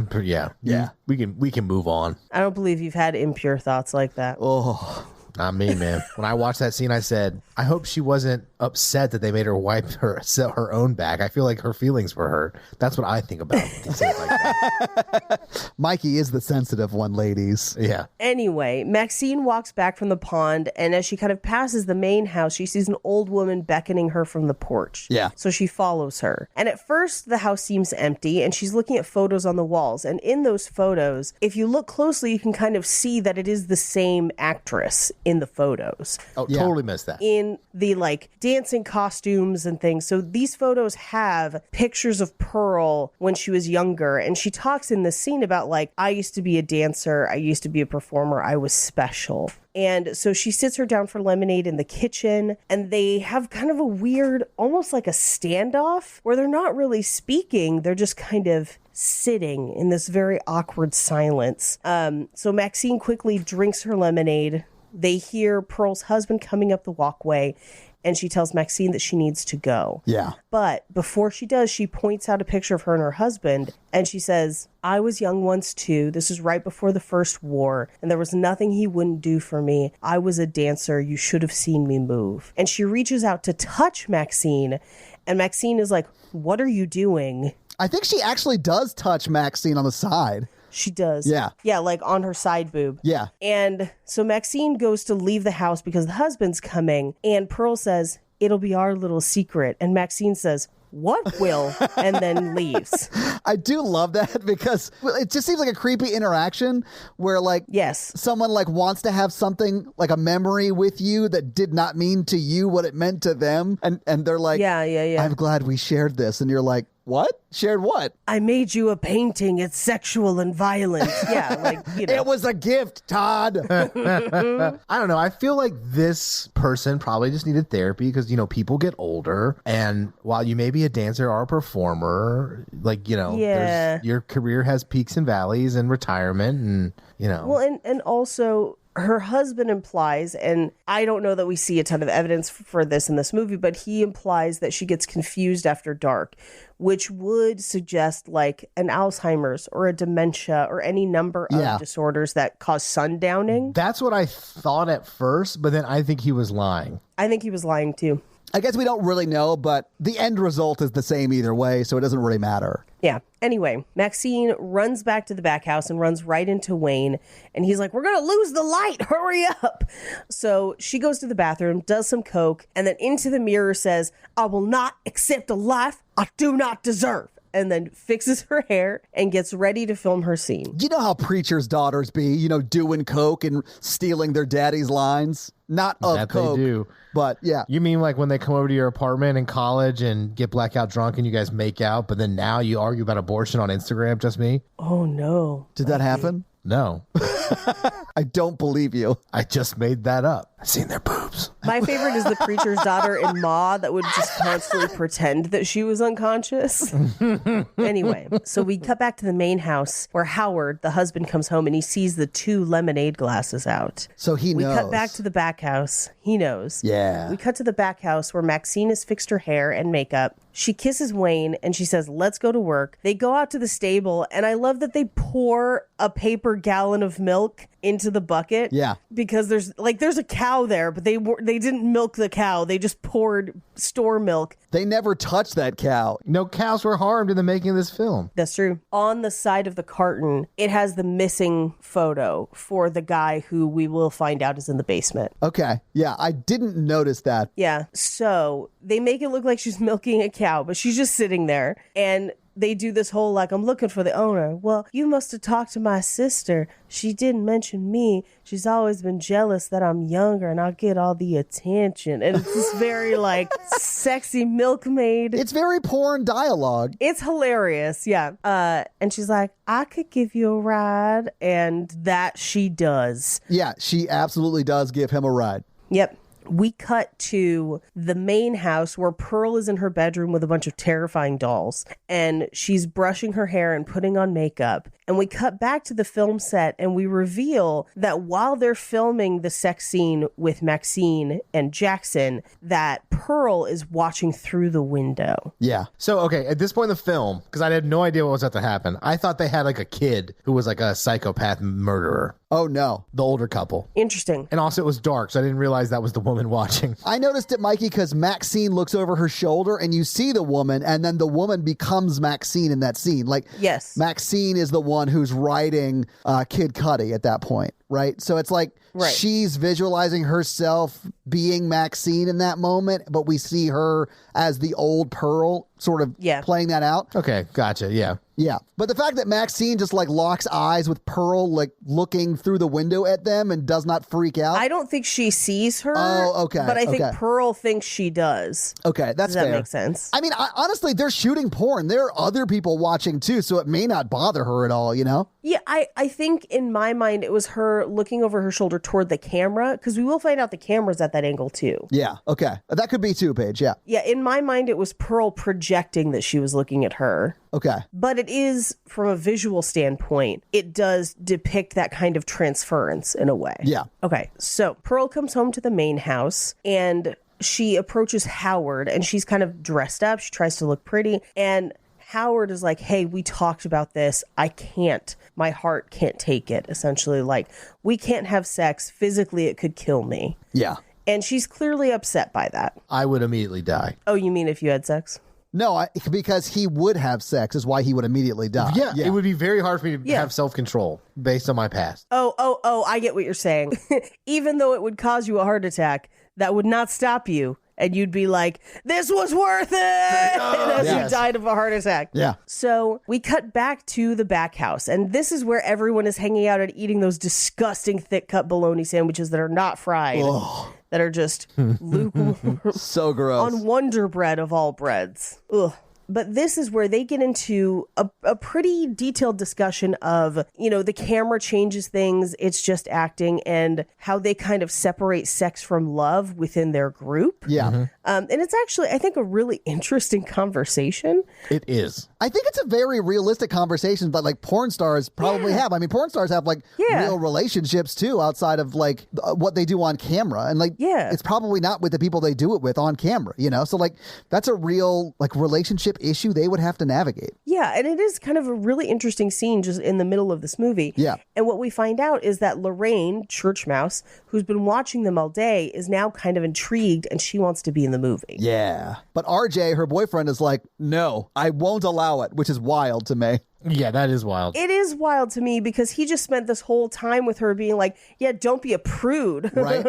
Yeah. We can move on. I don't believe you've had impure thoughts like that. Oh, Not me, man. When I watched that scene, I said, I hope she wasn't upset that they made her wipe her own back. I feel like her feelings were hurt. That's what I think about things like that. Mikey is the sensitive one, ladies. Yeah. Anyway, Maxine walks back from the pond, and as she kind of passes the main house, she sees an old woman beckoning her from the porch. Yeah. So she follows her. And at first, the house seems empty, and she's looking at photos on the walls. And in those photos, if you look closely, you can kind of see that it is the same actress in the photos. Oh, totally missed that. In the like dancing costumes and things. So these photos have pictures of Pearl when she was younger. And she talks in this scene about like, I used to be a dancer. I used to be a performer. I was special. And so she sits her down for lemonade in the kitchen, and they have kind of a weird, almost like a standoff where they're not really speaking. They're just kind of sitting in this very awkward silence. So Maxine quickly drinks her lemonade. They hear Pearl's husband coming up the walkway, and she tells Maxine that she needs to go. Yeah. But before she does, she points out a picture of her and her husband, and she says, I was young once too. This is right before the first war, and there was nothing he wouldn't do for me. I was a dancer. You should have seen me move. And she reaches out to touch Maxine, and Maxine is like, what are you doing? I think she actually does touch Maxine on the side. She does. Yeah. Yeah, like on her side boob. Yeah. And so Maxine goes to leave the house because the husband's coming. And Pearl says, it'll be our little secret. And Maxine says, what will? And then leaves. I do love that because it just seems like a creepy interaction where like Yes. someone like wants to have something like a memory with you that did not mean to you what it meant to them. And they're like, Yeah. I'm glad we shared this. And you're like, what? Shared what? I made you a painting. It's sexual and violent. Yeah, like, you know. It was a gift, Todd. I don't know. I feel like this person probably just needed therapy because, people get older. And while you may be a dancer or a performer, like, there's, your career has peaks and valleys and retirement and, Well, and also her husband implies, and I don't know that we see a ton of evidence for this in this movie, but he implies that she gets confused after dark, which would suggest like an Alzheimer's or a dementia or any number of disorders that cause sundowning. That's what I thought at first, but then I think he was lying. I think he was lying too. I guess we don't really know, but the end result is the same either way, so it doesn't really matter. Yeah. Anyway, Maxine runs back to the back house and runs right into Wayne. And he's like, we're going to lose the light. Hurry up. So she goes to the bathroom, does some coke, and then into the mirror says, I will not accept a life I do not deserve. And then fixes her hair and gets ready to film her scene. You know how preachers' daughters be, doing coke and stealing their daddy's lines? Not of that coke. They do. But yeah. You mean like when they come over to your apartment in college and get blackout drunk and you guys make out, but then now you argue about abortion on Instagram, just me? Oh, no. Did that happen? No. I don't believe you. I just made that up. I've seen their boobs. My favorite is the preacher's daughter in Ma that would just constantly pretend that she was unconscious. Anyway, so we cut back to the main house where Howard, the husband, comes home and he sees the 2 lemonade glasses out. So he knows. We cut back to the back house. He knows. Yeah. We cut to the back house where Maxine has fixed her hair and makeup. She kisses Wayne and she says, let's go to work. They go out to the stable, and I love that they pour a paper gallon of milk into the bucket. Yeah. Because there's a cow there, but they didn't milk the cow. They just poured store milk. They never touched that cow. No cows were harmed in the making of this film. That's true. On the side of the carton, it has the missing photo for the guy who we will find out is in the basement. Okay. Yeah, I didn't notice that. Yeah. So they make it look like she's milking a cow, but she's just sitting there. And they do this whole, like, I'm looking for the owner. Well, you must have talked to my sister. She didn't mention me. She's always been jealous that I'm younger and I'll get all the attention. And it's this very, like, sexy milkmaid. It's very porn dialogue. It's hilarious, yeah. And she's like, I could give you a ride. And that she does. Yeah, she absolutely does give him a ride. Yep. we cut to the main house where Pearl is in her bedroom with a bunch of terrifying dolls, and she's brushing her hair and putting on makeup. And we cut back to the film set, and we reveal that while they're filming the sex scene with Maxine and Jackson, that Pearl is watching through the window. Yeah. So, okay, at this point in the film, because I had no idea what was about to happen, I thought they had like a kid who was like a psychopath murderer. Oh, no. The older couple. Interesting. And also it was dark, so I didn't realize that was the woman watching. I noticed it, Mikey, because Maxine looks over her shoulder and you see the woman, and then the woman becomes Maxine in that scene. Like, Yes. Maxine is the one who's riding Kid Cudi at that point, right? So it's like Right. she's visualizing herself being Maxine in that moment, but we see her as the old Pearl sort of playing that out. Okay, gotcha, yeah. Yeah. But the fact that Maxine just like locks eyes with Pearl, like looking through the window at them and does not freak out. I don't think she sees her. Oh, okay. But I think okay. Pearl thinks she does. Okay, that's Does that fair. make sense? I mean, honestly, they're shooting porn. There are other people watching too, so it may not bother her at all, you know? Yeah, I think in my mind it was her looking over her shoulder toward the camera, because we will find out the camera's at that angle too. Yeah, okay. That could be too, Paige, yeah. Yeah, in my mind it was Pearl projecting that she was looking at her. Okay. But it is, from a visual standpoint, it does depict that kind of transference in a way. Yeah. Okay, so Pearl comes home to the main house and she approaches Howard, and she's kind of dressed up. She tries to look pretty, and Howard is like, hey, we talked about this. I can't. My heart can't take it. Essentially, like, we can't have sex. Physically, it could kill me. Yeah. And she's clearly upset by that. I would immediately die. Oh, you mean if you had sex? No, because he would have sex is why he would immediately die. Yeah, it would be very hard for me to have self-control based on my past. Oh, I get what you're saying. Even though it would cause you a heart attack, that would not stop you. And you'd be like, this was worth it! As you died of a heart attack. Yeah. So we cut back to the back house. And this is where everyone is hanging out and eating those disgusting thick cut bologna sandwiches that are not fried. Ugh. That are just lukewarm. So gross. On Wonder Bread of all breads. Ugh. But this is where they get into a pretty detailed discussion of, you know, the camera changes things, it's just acting, and how they kind of separate sex from love within their group. Yeah. Mm-hmm. And it's actually, I think, a really interesting conversation. It is. I think it's a very realistic conversation that like porn stars probably have. I mean, porn stars have like real relationships too outside of like what they do on camera. And like, it's probably not with the people they do it with on camera, you know? So like, that's a real like relationship issue they would have to navigate. Yeah, and it is kind of a really interesting scene just in the middle of this movie. Yeah. And what we find out is that Lorraine, Church Mouse, who's been watching them all day, is now kind of intrigued and she wants to be in the movie. Yeah. But RJ, her boyfriend, is like, no, I won't allow it, which is wild to me. Yeah, that is wild. It is wild to me because he just spent this whole time with her being like, yeah, don't be a prude. Right.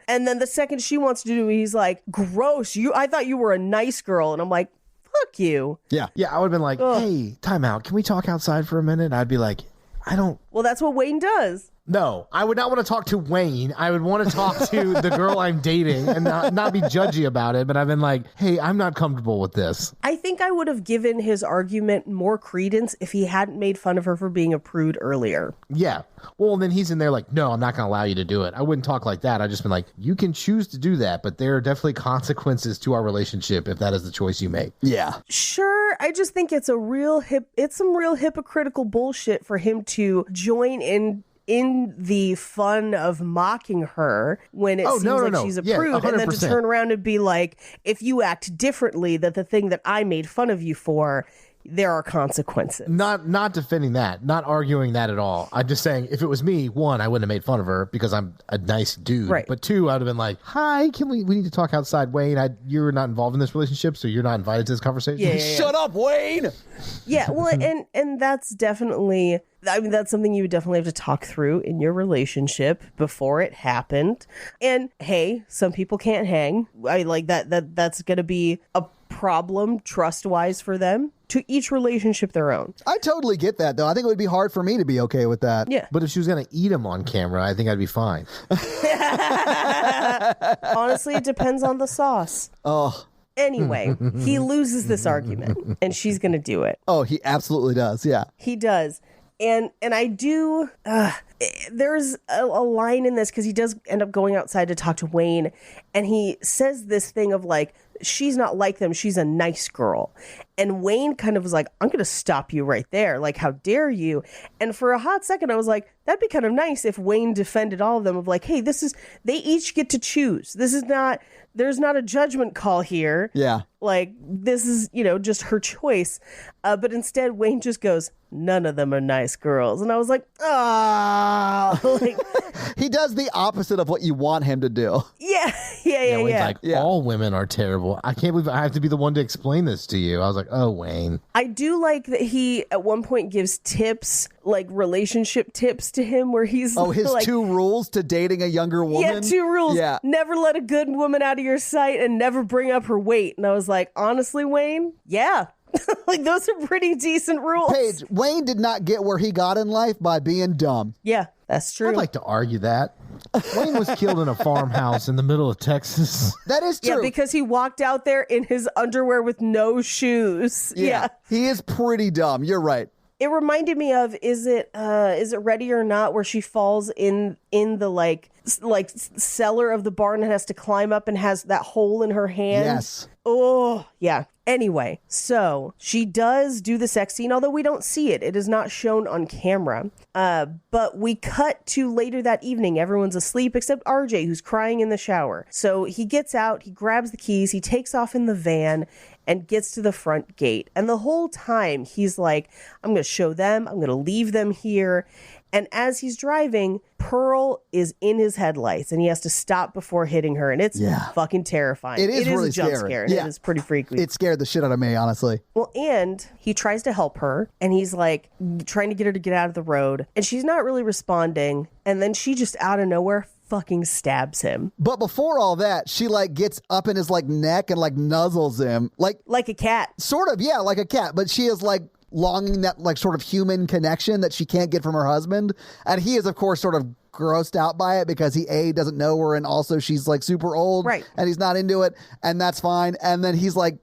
And then the second she wants to do it, he's like, gross. I thought you were a nice girl. And I'm like, fuck you. Yeah. Yeah, I would have been like, hey, time out. Can we talk outside for a minute? I'd be like, I don't. Well, that's what Wayne does. No, I would not want to talk to Wayne. I would want to talk to the girl I'm dating and not be judgy about it. But I've been like, hey, I'm not comfortable with this. I think I would have given his argument more credence if he hadn't made fun of her for being a prude earlier. Yeah. Well, then he's in there like, no, I'm not going to allow you to do it. I wouldn't talk like that. I just been like, you can choose to do that, but there are definitely consequences to our relationship if that is the choice you make. Yeah. Sure. I just think it's some real hypocritical bullshit for him to join in the fun of mocking her when it seems like she's a prude, and then to turn around and be like, if you act differently, that the thing that I made fun of you for, there are consequences. Not defending that, not arguing that at all. I'm just saying, if it was me, one, I wouldn't have made fun of her because I'm a nice dude. Right. But two, I'd have been like, hi, we need to talk outside, Wayne. You're not involved in this relationship, so you're not invited to this conversation. Yeah. Shut up, Wayne. Yeah, well, and that's definitely, I mean, that's something you would definitely have to talk through in your relationship before it happened. And hey, some people can't hang. I like that's going to be a problem trust-wise for them. To each relationship their own. I totally get that, though. I think it would be hard for me to be okay with that. Yeah. But if she was going to eat him on camera, I think I'd be fine. Honestly, it depends on the sauce. Oh. Anyway, he loses this argument, and she's going to do it. Oh, he absolutely does. Yeah. He does. And I do, there's a line in this because he does end up going outside to talk to Wayne, and he says this thing of like, she's not like them, she's a nice girl. And Wayne kind of was like, I'm gonna stop you right there, like, how dare you? And for a hot second I was like, that'd be kind of nice if Wayne defended all of them of like, hey, they each get to choose. There's not a judgment call here. Yeah. Like, this is, just her choice. But instead, Wayne just goes, none of them are nice girls. And I was like, ah. Like, he does the opposite of what you want him to do. yeah. Wayne's like, all women are terrible. I can't believe I have to be the one to explain this to you. I was like, oh, Wayne. I do like that he, at one point, gives tips, like relationship tips to him where he's his like, 2 rules to dating a younger woman? Yeah, 2 rules. Yeah. Never let a good woman out of your sight and never bring up her weight. And I was like, honestly, Wayne, yeah. Like, those are pretty decent rules. Paige, Wayne did not get where he got in life by being dumb. Yeah, that's true. I'd like to argue that. Wayne was killed in a farmhouse in the middle of Texas. That is true. Yeah, because he walked out there in his underwear with no shoes. Yeah. He is pretty dumb. You're right. It reminded me of, is it Ready or Not, where she falls in the like cellar of the barn and has to climb up and has that hole in her hand? Yes. Oh, yeah. Anyway, so she does do the sex scene, although we don't see it. It is not shown on camera. But we cut to later that evening. Everyone's asleep except RJ, who's crying in the shower. So he gets out, he grabs the keys, he takes off in the van and gets to the front gate. And the whole time he's like, I'm going to show them, I'm going to leave them here. And as he's driving, Pearl is in his headlights and he has to stop before hitting her. And it's fucking terrifying. It is really a jump scary. scare. And it is pretty freaky. It scared the shit out of me, honestly. Well, and he tries to help her and he's like trying to get her to get out of the road. And she's not really responding. And then she just out of nowhere fucking stabs him. But before all that, she like gets up in his like neck and like nuzzles him. Like a cat. Sort of, yeah, like a cat. But she is like longing that like sort of human connection that she can't get from her husband. And he is, of course, sort of grossed out by it because he doesn't know her, and also she's like super old. Right. And he's not into it, and that's fine. And then he's like,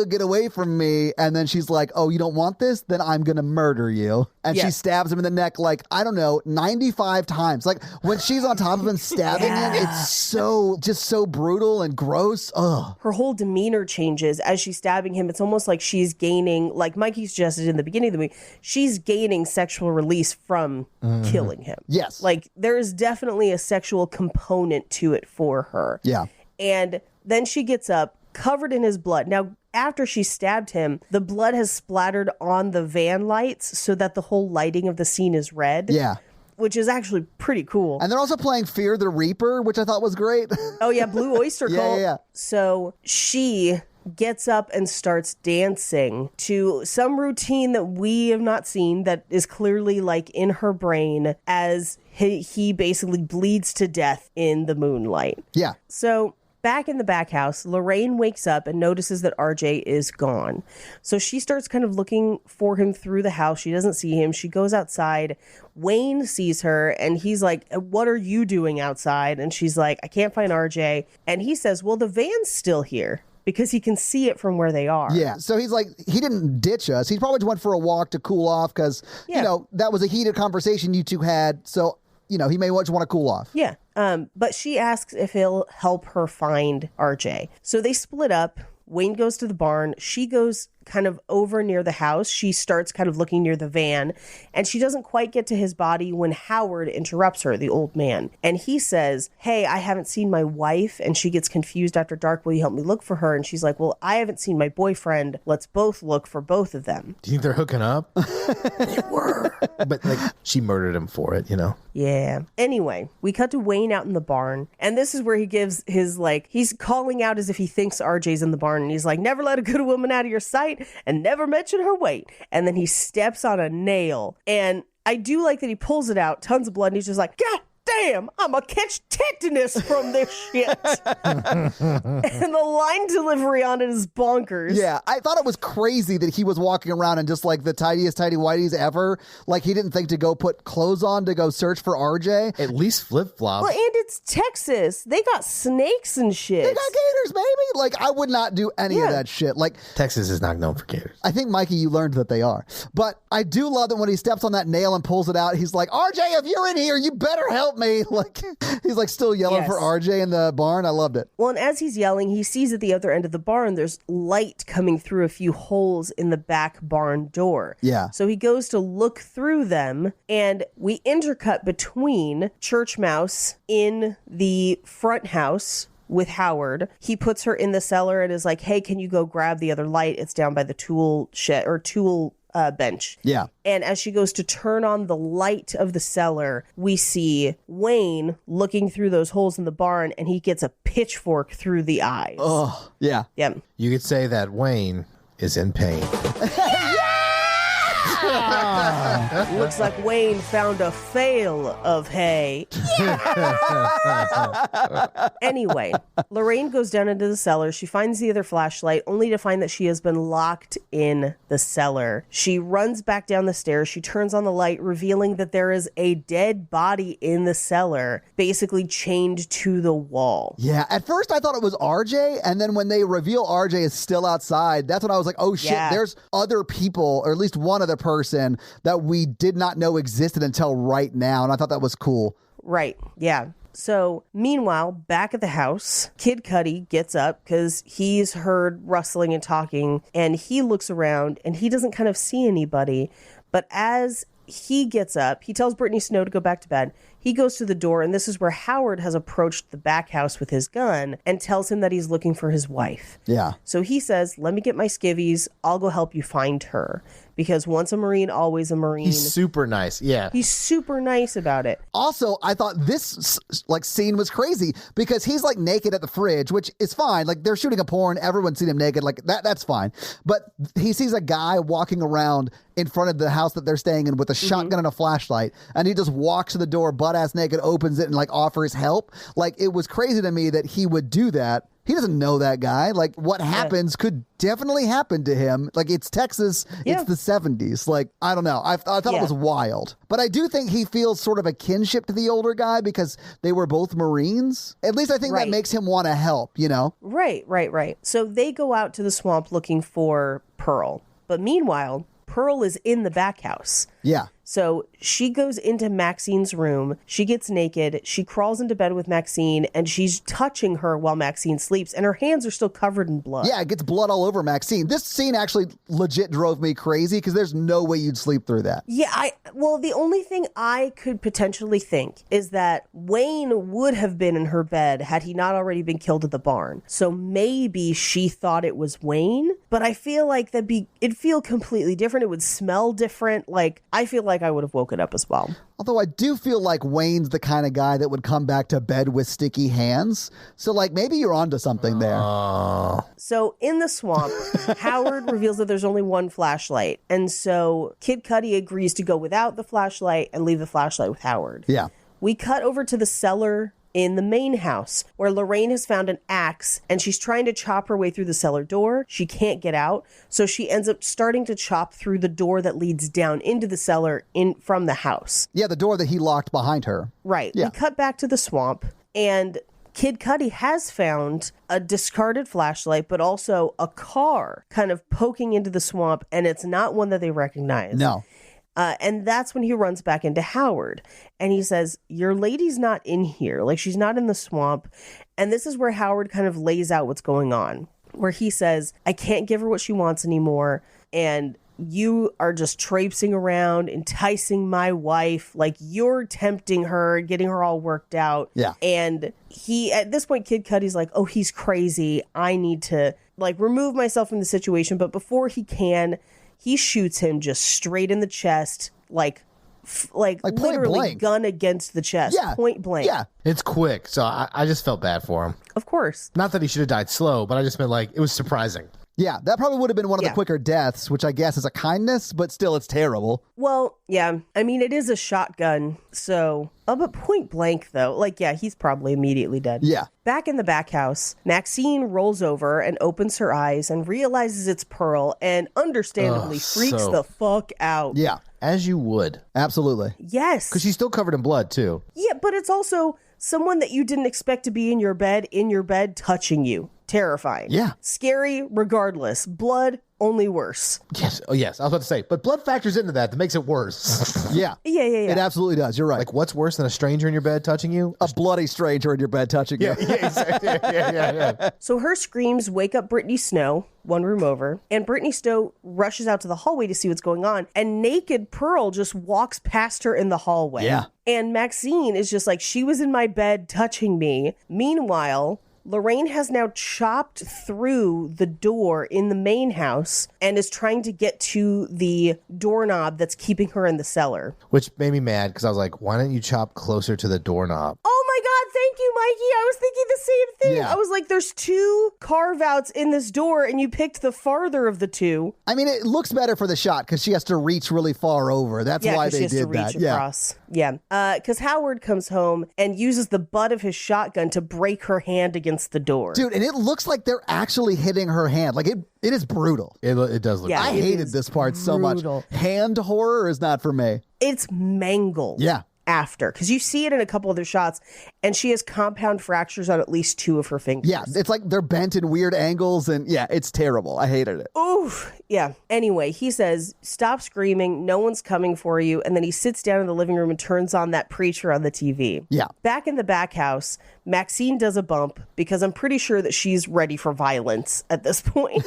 get away from me. And then she's like, oh, you don't want this? Then I'm going to murder you. And she stabs him in the neck, like, I don't know, 95 times. Like, when she's on top of him stabbing him, it's so brutal and gross. Ugh. Her whole demeanor changes as she's stabbing him. It's almost like she's gaining, like Mikey suggested in the beginning of the movie, she's gaining sexual release from killing him. Yes. Like, there is definitely a sexual component to it for her. Yeah. And then she gets up, covered in his blood. Now, after she stabbed him, the blood has splattered on the van lights so that the whole lighting of the scene is red. Yeah. Which is actually pretty cool. And they're also playing Fear the Reaper, which I thought was great. Oh, yeah, Blue Oyster Cult. Yeah. So she gets up and starts dancing to some routine that we have not seen that is clearly like in her brain as he basically bleeds to death in the moonlight. Yeah. So back in the back house, Lorraine wakes up and notices that RJ is gone. So she starts kind of looking for him through the house. She doesn't see him. She goes outside. Wayne sees her and he's like, what are you doing outside? And she's like, I can't find RJ. And he says, well, the van's still here, because he can see it from where they are. Yeah. So he's like, he didn't ditch us. He probably just went for a walk to cool off because, you know, that was a heated conversation you two had. So, you know, he may just want to cool off. Yeah. But she asks if he'll help her find RJ. So they split up. Wayne goes to the barn. She goes kind of over near the house. She starts kind of looking near the van, and she doesn't quite get to his body when Howard interrupts her, the old man. And he says, hey, I haven't seen my wife. And she gets confused after dark. Will you help me look for her? And she's like, well, I haven't seen my boyfriend. Let's both look for both of them. Do you think they're hooking up? They were. But like, she murdered him for it, you know? Yeah. Anyway, we cut to Wayne out in the barn, and this is where he gives his, like, he's calling out as if he thinks RJ's in the barn, and he's like, never let a good woman out of your sight and never mention her weight. And then he steps on a nail, and I do like that he pulls it out, tons of blood, and he's just like, God damn, I'ma catch tetanus from this shit. And the line delivery on it is bonkers. Yeah, I thought it was crazy that he was walking around in just like the tidiest tighty whities ever. Like he didn't think to go put clothes on to go search for RJ. At least flip-flops. Well, and it's Texas. They got snakes and shit. They got gators, baby. Like I would not do any of that shit. Like Texas is not known for gators. I think, Mikey, you learned that they are. But I do love that when he steps on that nail and pulls it out, he's like, RJ, if you're in here, you better help me. Like he's like still yelling for RJ in the barn. I loved it. Well, and as he's yelling, he sees at the other end of the barn, there's light coming through a few holes in the back barn door. Yeah. So he goes to look through them, and we intercut between Church Mouse in the front house with Howard. He puts her in the cellar and is like, hey, can you go grab the other light? It's down by the tool shed or tool bench. Yeah. And as she goes to turn on the light of the cellar, we see Wayne looking through those holes in the barn, and he gets a pitchfork through the eyes. Oh, yeah. Yep. You could say that Wayne is in pain. Looks like Wayne found a fail of hay. Anyway, Lorraine goes down into the cellar. She finds the other flashlight, only to find that she has been locked in the cellar. She runs back down the stairs. She turns on the light, revealing that there is a dead body in the cellar, basically chained to the wall. Yeah, at first I thought it was RJ, and then when they reveal RJ is still outside, that's when I was like, oh shit, there's other people, or at least one other person that we did not know existed until right now, and I thought that was cool. Right, yeah. So, meanwhile, back at the house, Kid Cudi gets up because he's heard rustling and talking, and he looks around, and he doesn't kind of see anybody, but as he gets up, he tells Brittany Snow to go back to bed. He goes to the door, and this is where Howard has approached the back house with his gun and tells him that he's looking for his wife. Yeah. So he says, let me get my skivvies. I'll go help you find her. Because once a Marine, always a Marine. He's super nice. Yeah. He's super nice about it. Also, I thought this like scene was crazy because he's like naked at the fridge, which is fine. Like they're shooting a porn. Everyone's seen him naked. Like that's fine. But he sees a guy walking around in front of the house that they're staying in with a shotgun and a flashlight. And he just walks to the door, butt ass naked, opens it and like offers help. Like it was crazy to me that he would do that. He doesn't know that guy. Like, what happens could definitely happen to him. Like, it's Texas. It's the 70s. Like, I don't know. I thought it was wild. But I do think he feels sort of a kinship to the older guy because they were both Marines. At least I think that makes him want to help, you know? Right. So they go out to the swamp looking for Pearl. But meanwhile, Pearl is in the back house. Yeah. So she goes into Maxine's room. She gets naked. She crawls into bed with Maxine, and she's touching her while Maxine sleeps, and her hands are still covered in blood. Yeah, it gets blood all over Maxine. This scene actually legit drove me crazy because there's no way you'd sleep through that. Yeah, well, the only thing I could potentially think is that Wayne would have been in her bed had he not already been killed at the barn. So maybe she thought it was Wayne, but I feel like it'd feel completely different. It would smell different. Like, I feel like I would have woken up as well. Although I do feel like Wayne's the kind of guy that would come back to bed with sticky hands. So, like, maybe you're onto something there. So, in the swamp, Howard reveals that there's only one flashlight. And so, Kid Cudi agrees to go without the flashlight and leave the flashlight with Howard. Yeah. We cut over to the cellar in the main house where Lorraine has found an axe and she's trying to chop her way through the cellar door. She can't get out. So she ends up starting to chop through the door that leads down into the cellar from the house. Yeah, the door that he locked behind her. Right. Yeah. We cut back to the swamp and Kid Cudi has found a discarded flashlight, but also a car kind of poking into the swamp, and it's not one that they recognize. No. And that's when he runs back into Howard and he says, your lady's not in here. Like, she's not in the swamp. And this is where Howard kind of lays out what's going on, where he says, I can't give her what she wants anymore. And you are just traipsing around, enticing my wife. Like, you're tempting her, getting her all worked out. Yeah. And at this point, Kid Cudi's like, oh, he's crazy. I need to like remove myself from the situation. But before he can, he shoots him just straight in the chest, like literally blank. Gun against the chest, point blank. Yeah, it's quick, so I just felt bad for him. Of course. Not that he should have died slow, but I just meant like it was surprising. Yeah, that probably would have been one of the quicker deaths, which I guess is a kindness, but still it's terrible. Well, yeah. I mean, it is a shotgun, so... Oh, but point blank, though. Like, yeah, he's probably immediately dead. Yeah. Back in the back house, Maxine rolls over and opens her eyes and realizes it's Pearl and understandably freaks the fuck out. Yeah. As you would. Absolutely. Yes. Because she's still covered in blood, too. Yeah, but it's also someone that you didn't expect to be in your bed, touching you. Terrifying. Yeah. Scary regardless. Blood, only worse. Yes. Oh, yes. I was about to say, but blood factors into that makes it worse. Yeah. Yeah. It absolutely does. You're right. Like, what's worse than a stranger in your bed touching you? A bloody stranger in your bed touching you. Exactly. Yeah. So her screams wake up Brittany Snow, one room over, and Brittany Snow rushes out to the hallway to see what's going on, and naked Pearl just walks past her in the hallway. Yeah. And Maxine is just like, she was in my bed touching me. Meanwhile, Lorraine has now chopped through the door in the main house and is trying to get to the doorknob that's keeping her in the cellar. Which made me mad because I was like, why don't you chop closer to the doorknob? Oh my God, thank you, Mikey. I was thinking the same thing. Yeah. I was like, there's two carve-outs in this door and you picked the farther of the two. I mean, it looks better for the shot because she has to reach really far over. That's why they did that. Across. Yeah. Because Howard comes home and uses the butt of his shotgun to break her hand against the door. Dude, and it looks like they're actually hitting her hand. Like, it is brutal. It does look Yeah, I hated this part so much. Hand horror is not for me. It's mangled. Yeah. After, because you see it in a couple other shots, and she has compound fractures on at least two of her fingers. Yeah, it's like they're bent in weird angles, and yeah, it's terrible. I hated it. Oof. Yeah. Anyway, he says, stop screaming. No one's coming for you. And then he sits down in the living room and turns on that preacher on the TV. Yeah. Back in the back house, Maxine does a bump because I'm pretty sure that she's ready for violence at this point.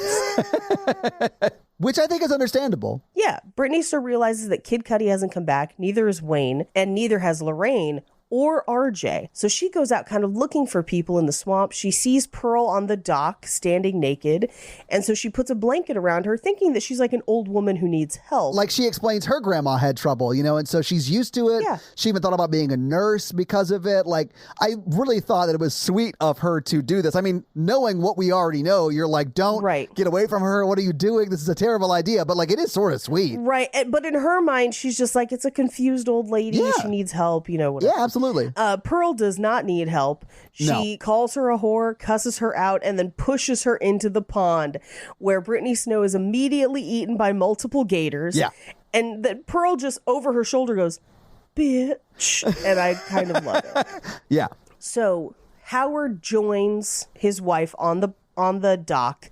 Which I think is understandable. Yeah. Brittany still realizes that Kid Cudi hasn't come back. Neither is Wayne, and neither has Lorraine or RJ. So she goes out kind of looking for people in the swamp. She sees Pearl on the dock standing naked. And so she puts a blanket around her thinking that she's like an old woman who needs help. Like she explains her grandma had trouble, and so she's used to it. Yeah. She even thought about being a nurse because of it. Like, I really thought that it was sweet of her to do this. I mean, knowing what we already know, you're like, don't get away from her. What are you doing? This is a terrible idea. But like, it is sort of sweet. Right. But in her mind, she's just like, it's a confused old lady. Yeah. She needs help, whatever. Yeah, absolutely. Pearl does not need help. She calls her a whore, cusses her out, and then pushes her into the pond, where Brittany Snow is immediately eaten by multiple gators. Yeah. And then Pearl just over her shoulder goes, bitch. And I kind of love it. Yeah. So Howard joins his wife on the dock,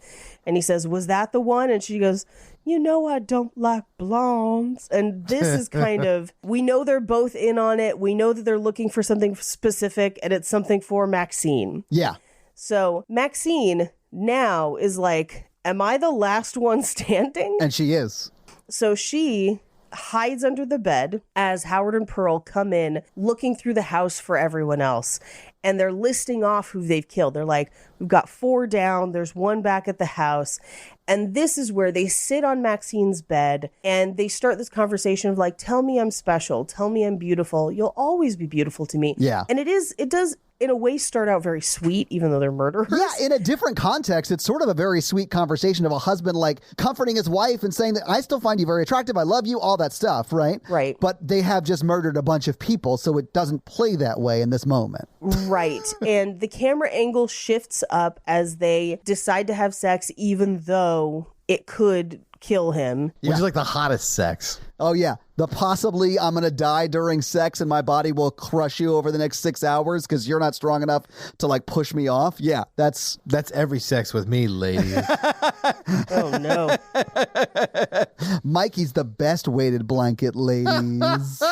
and he says, was that the one? And she goes, I don't like blondes. And this is kind of, we know they're both in on it. We know that they're looking for something specific, and it's something for Maxine. Yeah. So Maxine now is like, am I the last one standing? And she is. So she hides under the bed as Howard and Pearl come in looking through the house for everyone else. And they're listing off who they've killed. They're like, we've got 4 down. There's 1 back at the house. And this is where they sit on Maxine's bed and they start this conversation of like, tell me I'm special. Tell me I'm beautiful. You'll always be beautiful to me. Yeah. And it does in a way start out very sweet, even though they're murderers. Yeah, in a different context, it's sort of a very sweet conversation of a husband like comforting his wife and saying that I still find you very attractive, I love you, all that stuff, right? Right. But they have just murdered a bunch of people, so it doesn't play that way in this moment. Right. And the camera angle shifts up as they decide to have sex, even though it could kill him. Which is like the hottest sex. Oh, yeah. The possibly I'm going to die during sex and my body will crush you over the next 6 hours because you're not strong enough to like push me off. Yeah, that's every sex with me, ladies. Oh, no. Mikey's the best weighted blanket, ladies.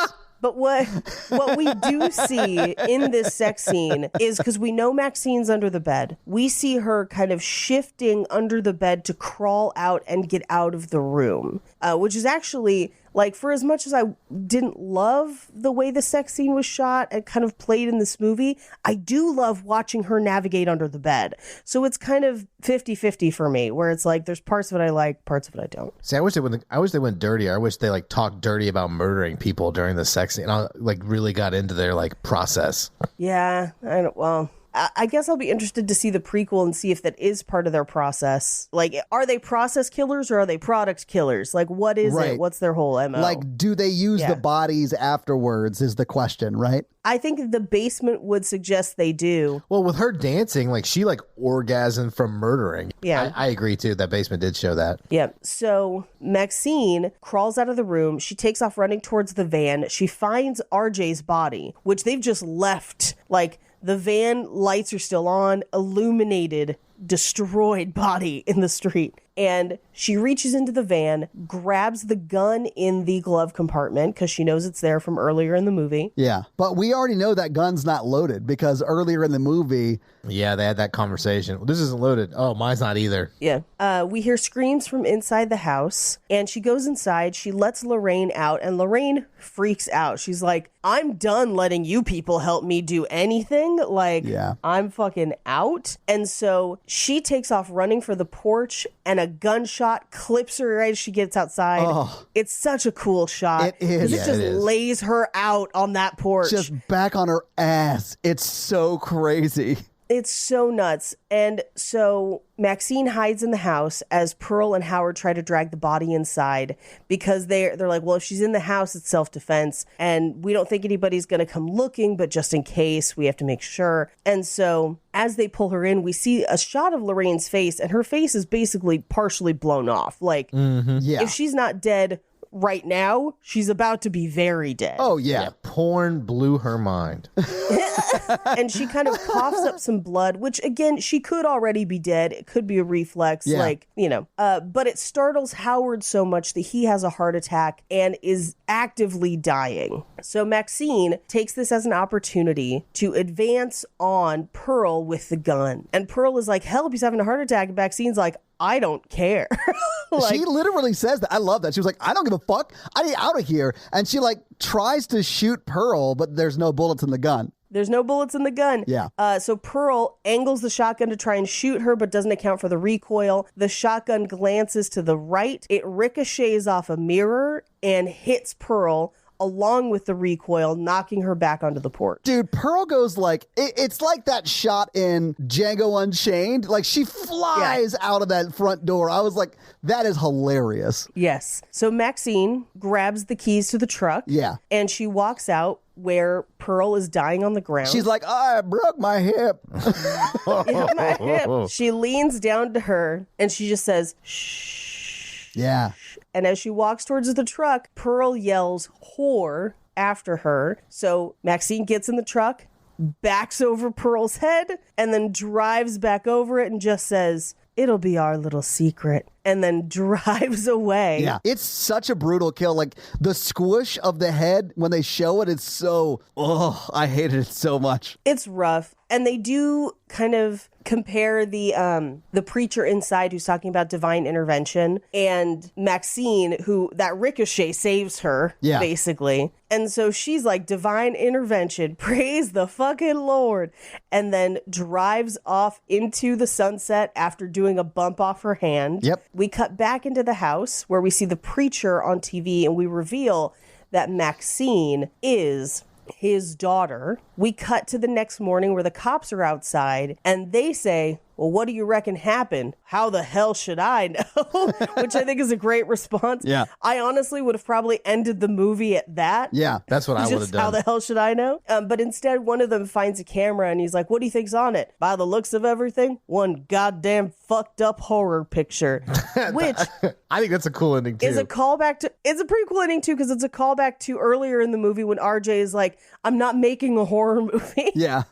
But what we do see in this sex scene is, because we know Maxine's under the bed, we see her kind of shifting under the bed to crawl out and get out of the room, which is actually, like, for as much as I didn't love the way the sex scene was shot and kind of played in this movie, I do love watching her navigate under the bed. So it's kind of 50-50 for me, where it's like there's parts of it I like, parts of it I don't. See, I wish they went dirtier. I wish they like talked dirty about murdering people during the sex scene. I like really got into their like process. Yeah, I don't, well, I guess I'll be interested to see the prequel and see if that is part of their process. Like, are they process killers or are they product killers? Like, what is it? What's their whole MO? Like, do they use the bodies afterwards is the question, right? I think the basement would suggest they do. Well, with her dancing, like she like orgasmed from murdering. Yeah. I agree too. That basement did show that. Yep. So Maxine crawls out of the room. She takes off running towards the van. She finds RJ's body, which they've just left. Like, the van lights are still on, illuminated, destroyed body in the street. And she reaches into the van, grabs the gun in the glove compartment because she knows it's there from earlier in the movie. Yeah, but we already know that gun's not loaded because earlier in the movie... Yeah, they had that conversation. Well, this isn't loaded. Oh, mine's not either. Yeah. We hear screams from inside the house, and she goes inside. She lets Lorraine out, and Lorraine freaks out. She's like, I'm done letting you people help me do anything. Like, I'm fucking out. And so she takes off running for the porch, and a gunshot clips her right as she gets outside. Oh. It's such a cool shot. It is. It just lays her out on that porch. Just back on her ass. It's so crazy. It's so nuts. And so Maxine hides in the house as Pearl and Howard try to drag the body inside because they're like, well, if she's in the house, it's self-defense. And we don't think anybody's going to come looking, but just in case, we have to make sure. And so as they pull her in, we see a shot of Lorraine's face, and her face is basically partially blown off. Like, if she's not dead right now, she's about to be very dead. Oh, yeah. Porn blew her mind. And she kind of coughs up some blood, which, again, she could already be dead. It could be a reflex, like, you know. But it startles Howard so much that he has a heart attack and is actively dying. So Maxine takes this as an opportunity to advance on Pearl with the gun. And Pearl is like, help, he's having a heart attack. And Maxine's like, I don't care. Like, she literally says that. I love that. She was like, I don't give a fuck. I need out of here. And she like tries to shoot Pearl, but there's no bullets in the gun. There's no bullets in the gun. Yeah. So Pearl angles the shotgun to try and shoot her, but doesn't account for the recoil. The shotgun glances to the right. It ricochets off a mirror and hits Pearl along with the recoil, knocking her back onto the porch. Dude, Pearl goes like, it's like that shot in Django Unchained. Like, she flies out of that front door. I was like, that is hilarious. Yes. So Maxine grabs the keys to the truck. Yeah. And she walks out where Pearl is dying on the ground. She's like, I broke my hip. My hip. She leans down to her and she just says, shh. Yeah. And as she walks towards the truck, Pearl yells, whore, after her. So Maxine gets in the truck, backs over Pearl's head, and then drives back over it and just says, it'll be our little secret, and then drives away. Yeah, it's such a brutal kill. Like, the squish of the head when they show it, it's so, I hated it so much. It's rough. And they do kind of compare the preacher inside who's talking about divine intervention and Maxine, who that ricochet saves her, basically. And so she's like, divine intervention, praise the fucking Lord, and then drives off into the sunset after doing a bump off her hand. Yep. We cut back into the house where we see the preacher on TV and we reveal that Maxine is his daughter. We cut to the next morning where the cops are outside and they say, well, what do you reckon happened? How the hell should I know? Which I think is a great response. Yeah. I honestly would have probably ended the movie at that. Yeah. That's what I would have done. How the hell should I know? But instead, one of them finds a camera and he's like, what do you think's on it? By the looks of everything, one goddamn fucked up horror picture. Which I think that's a cool ending too. is a callback to, it's a pretty cool ending too, because it's a callback to earlier in the movie when RJ is like, I'm not making a horror movie. Yeah.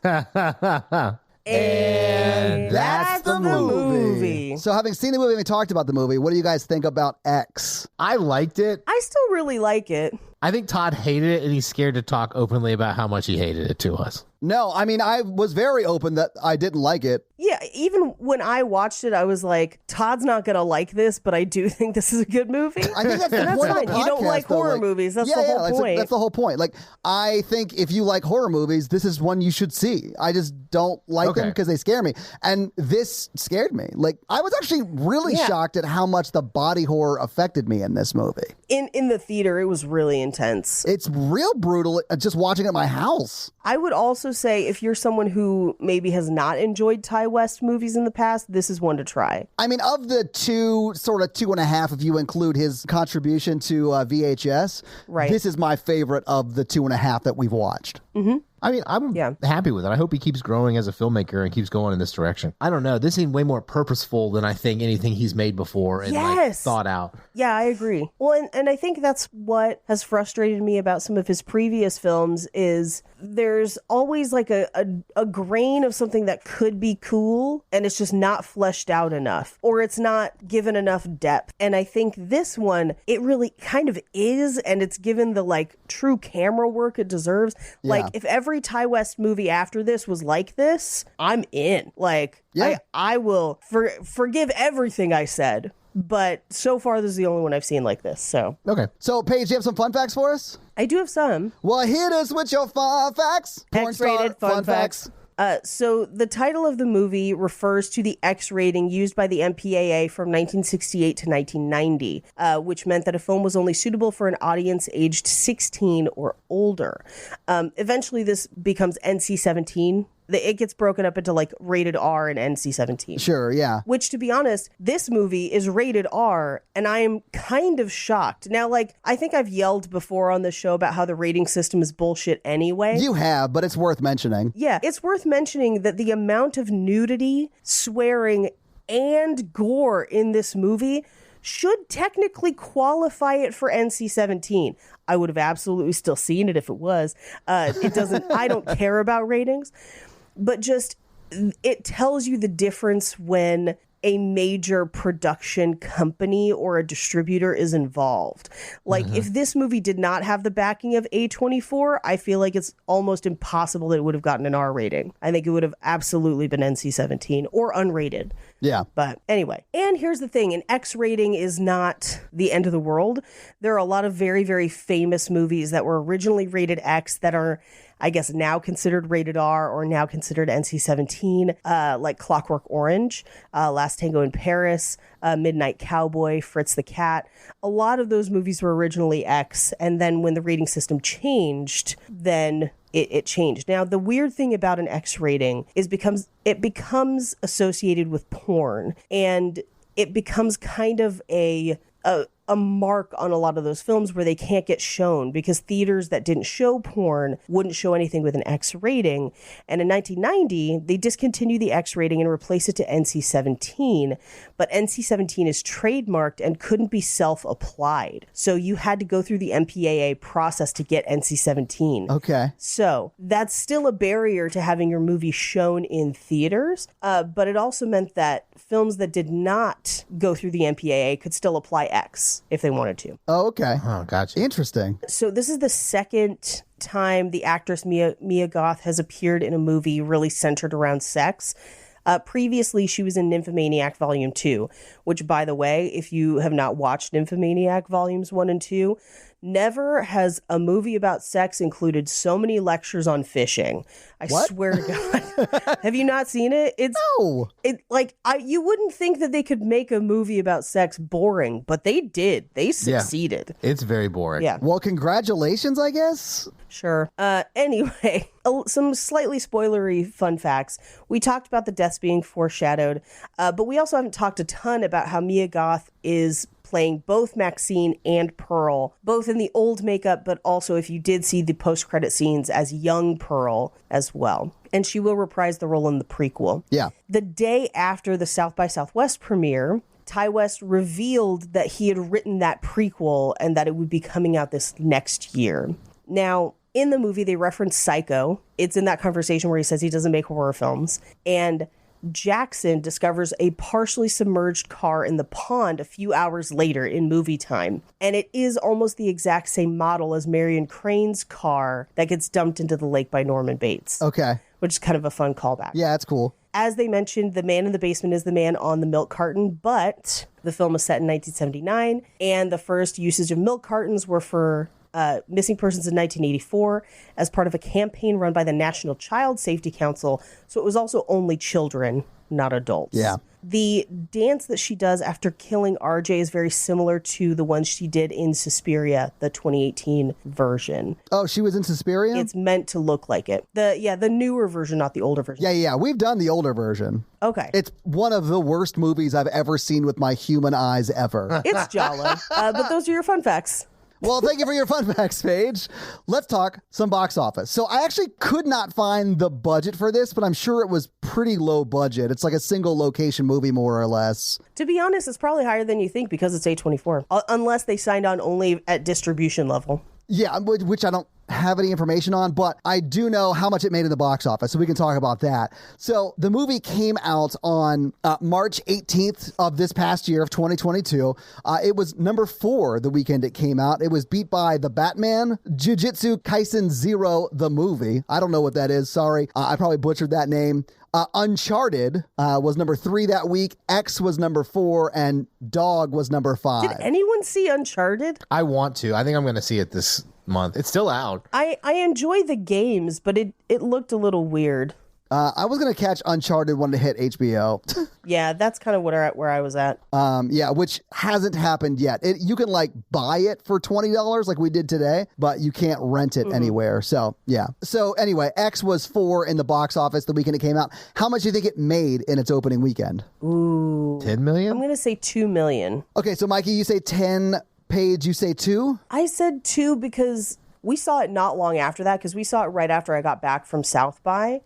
And that's the movie. So having seen the movie and we talked about the movie, what do you guys think about X? I liked it. I still really like it. I think Todd hated it and he's scared to talk openly about how much he hated it to us. No, I mean, I was very open that I didn't like it. Yeah, even when I watched it, I was like, Todd's not going to like this, but I do think this is a good movie. I think that's the that's point fine. of the podcast, You don't like though. horror Like, movies. That's the whole point. That's the whole point. Like, I think if you like horror movies, this is one you should see. I just don't like them because they scare me. And this scared me. Like, I was actually really shocked at how much the body horror affected me in this movie. In the theater, it was really intense. It's real brutal just watching it at my house. I would also say if you're someone who maybe has not enjoyed Ty West movies in the past, this is one to try. I mean, of the two, sort of 2.5, if you include his contribution to VHS, Right. This is my favorite of the 2.5 that we've watched. Mm-hmm. I mean, I'm happy with it. I hope he keeps growing as a filmmaker and keeps going in this direction. I don't know. This seemed way more purposeful than I think anything he's made before and like thought out. Yeah, I agree. Well, and I think that's what has frustrated me about some of his previous films is there's always like a grain of something that could be cool and it's just not fleshed out enough or it's not given enough depth. And I think this one, it really kind of is, and it's given the like true camera work it deserves. Yeah. Like if every Ty West movie after this was like this, I'm in. Like I will forgive everything I said. But so far, this is the only one I've seen like this. So Okay. So, Paige, do you have some fun facts for us? I do have some. Well, hit us with your fun facts. Porn star X-rated fun facts. So the title of the movie refers to the X rating used by the MPAA from 1968 to 1990, which meant that a film was only suitable for an audience aged 16 or older. Eventually, this becomes NC-17. It gets broken up into like rated R and NC-17. Sure, yeah. Which, to be honest, this movie is rated R, and I am kind of shocked. Now, like, I think I've yelled before on the show about how the rating system is bullshit anyway. You have, but it's worth mentioning. Yeah, it's worth mentioning that the amount of nudity, swearing, and gore in this movie should technically qualify it for NC-17. I would have absolutely still seen it if it was. It doesn't, I don't care about ratings. But just, it tells you the difference when a major production company or a distributor is involved. Like, if this movie did not have the backing of A24, I feel like it's almost impossible that it would have gotten an R rating. I think it would have absolutely been NC-17 or unrated. Yeah. But anyway, and here's the thing, an X rating is not the end of the world. There are a lot of very, very famous movies that were originally rated X that are, I guess, now considered rated R or now considered NC-17, like Clockwork Orange, Last Tango in Paris, Midnight Cowboy, Fritz the Cat. A lot of those movies were originally X, and then when the rating system changed, then it changed. Now, the weird thing about an X rating is it becomes associated with porn, and it becomes kind of a mark on a lot of those films where they can't get shown because theaters that didn't show porn wouldn't show anything with an X rating. And in 1990, they discontinued the X rating and replaced it to NC-17. But NC-17 is trademarked and couldn't be self-applied. So you had to go through the MPAA process to get NC-17. Okay. So that's still a barrier to having your movie shown in theaters. But it also meant that films that did not go through the MPAA could still apply X if they wanted to. Oh, okay. Oh, gotcha. Interesting. So this is the second time the actress Mia Goth has appeared in a movie really centered around sex. Previously, she was in Nymphomaniac Volume 2, which, by the way, if you have not watched Nymphomaniac Volumes 1 and 2, never has a movie about sex included so many lectures on fishing. I swear to God. Have you not seen it? No. You wouldn't think that they could make a movie about sex boring, but they did. They succeeded. It's very boring. Yeah. Well, congratulations, I guess. Sure. Anyway, some slightly spoilery fun facts. We talked about the deaths being foreshadowed, but we also haven't talked a ton about how Mia Goth is playing both Maxine and Pearl, both in the old makeup, but also if you did see the post-credit scenes as young Pearl as well. And she will reprise the role in the prequel. Yeah. The day after the South by Southwest premiere, Ty West revealed that he had written that prequel and that it would be coming out this next year. Now, in the movie, they reference Psycho. It's in that conversation where he says he doesn't make horror films. And Jackson discovers a partially submerged car in the pond a few hours later in movie time. And it is almost the exact same model as Marion Crane's car that gets dumped into the lake by Norman Bates. Okay. Which is kind of a fun callback. Yeah, that's cool. As they mentioned, the man in the basement is the man on the milk carton, but the film was set in 1979, and the first usage of milk cartons were for missing persons in 1984 as part of a campaign run by the National Child Safety Council. So it was also only children not adults. Yeah. The dance that she does after killing RJ is very similar to the one she did in Suspiria, the 2018 version. Oh, she was in Suspiria? It's meant to look like it. The newer version, not the older version. Yeah. We've done the older version. Okay. It's one of the worst movies I've ever seen with my human eyes ever. It's Jala. But those are your fun facts. Well, thank you for your fun facts, Paige. Let's talk some box office. So I actually could not find the budget for this, but I'm sure it was pretty low budget. It's like a single location movie, more or less. To be honest, it's probably higher than you think because it's A24. Unless they signed on only at distribution level. Yeah, which I don't have any information on, but I do know how much it made in the box office, so we can talk about that. So the movie came out on March 18th of this past year of 2022. It was number 4 the weekend it came out. It was beat by The Batman, Jujutsu Kaisen Zero, the movie. I don't know what that is. Sorry. I probably butchered that name. Uncharted was number 3 that week. X was number 4, and Dog was number 5. Did anyone see Uncharted? I want to. I think I'm going to see it this month. It's still out. I enjoy the games, but it looked a little weird. I was going to catch Uncharted when it hit HBO. Yeah, that's kind of where I was at. Yeah, which hasn't happened yet. You can like buy it for $20 like we did today, but you can't rent it anywhere. So yeah. So anyway, X was 4 in the box office the weekend it came out. How much do you think it made in its opening weekend? Ooh. 10 million? I'm going to say 2 million. Okay, so Mikey, you say 10. Paige, you say 2? I said 2 because we saw it not long after that because we saw it right after I got back from South by.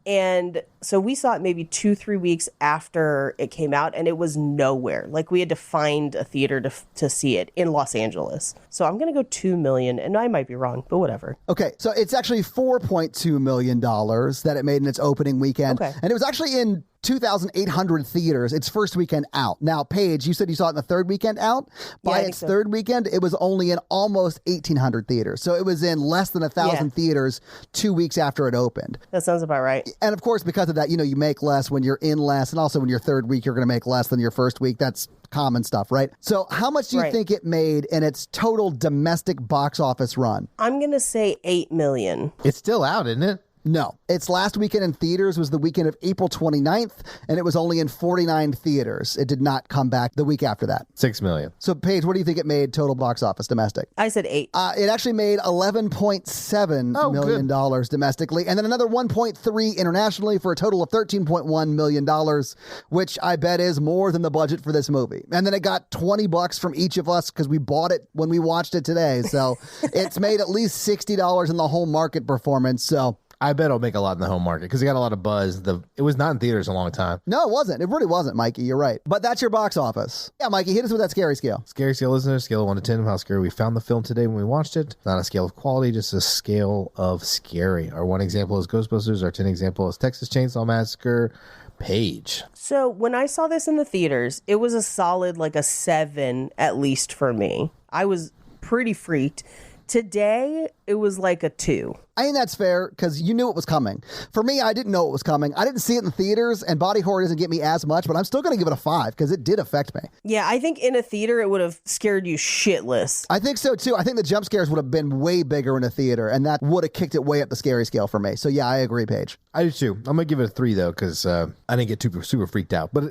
And so we saw it maybe 2-3 weeks after it came out, and it was nowhere. Like we had to find a theater to see it in Los Angeles. So I'm going to go 2 million, and I might be wrong, but whatever. Okay, so it's actually $4.2 million that it made in its opening weekend. Okay. And it was actually in 2,800 theaters its first weekend out. Now, Paige, you said you saw it in the third weekend out. By its third weekend, it was only in almost 1,800 theaters. So it was in less than 1,000 theaters 2 weeks after it opened. That sounds about right. And of course, because of that, you make less when you're in less. And also when your third week, you're going to make less than your first week. That's common stuff, right? So how much do you think it made in its total domestic box office run? I'm going to say 8 million. It's still out, isn't it? No. Its last weekend in theaters was the weekend of April 29th, and it was only in 49 theaters. It did not come back the week after that. 6 million. So, Paige, what do you think it made total box office domestic? I said 8. It actually made $11.7 million domestically, and then another 1.3 internationally for a total of $13.1 million, which I bet is more than the budget for this movie. And then it got $20 from each of us because we bought it when we watched it today. So it's made at least $60 in the whole market performance. So I bet it'll make a lot in the home market because it got a lot of buzz. It was not in theaters a long time. No, it wasn't. It really wasn't, Mikey. You're right. But that's your box office. Yeah, Mikey, hit us with that scary scale. Scary scale, listeners, scale of 1 to 10 of how scary we found the film today when we watched it. Not a scale of quality, just a scale of scary. Our 1 example is Ghostbusters. Our 10 example is Texas Chainsaw Massacre. Paige. So when I saw this in the theaters, it was a solid like a 7 at least for me. I was pretty freaked. Today, it was like a 2. I think that's fair because you knew it was coming. For me, I didn't know it was coming. I didn't see it in the theaters, and body horror doesn't get me as much, but I'm still going to give it a 5 because it did affect me. Yeah, I think in a theater, it would have scared you shitless. I think so, too. I think the jump scares would have been way bigger in a theater, and that would have kicked it way up the scary scale for me. So, yeah, I agree, Paige. I do, too. I'm going to give it a 3, though, because I didn't get super freaked out. But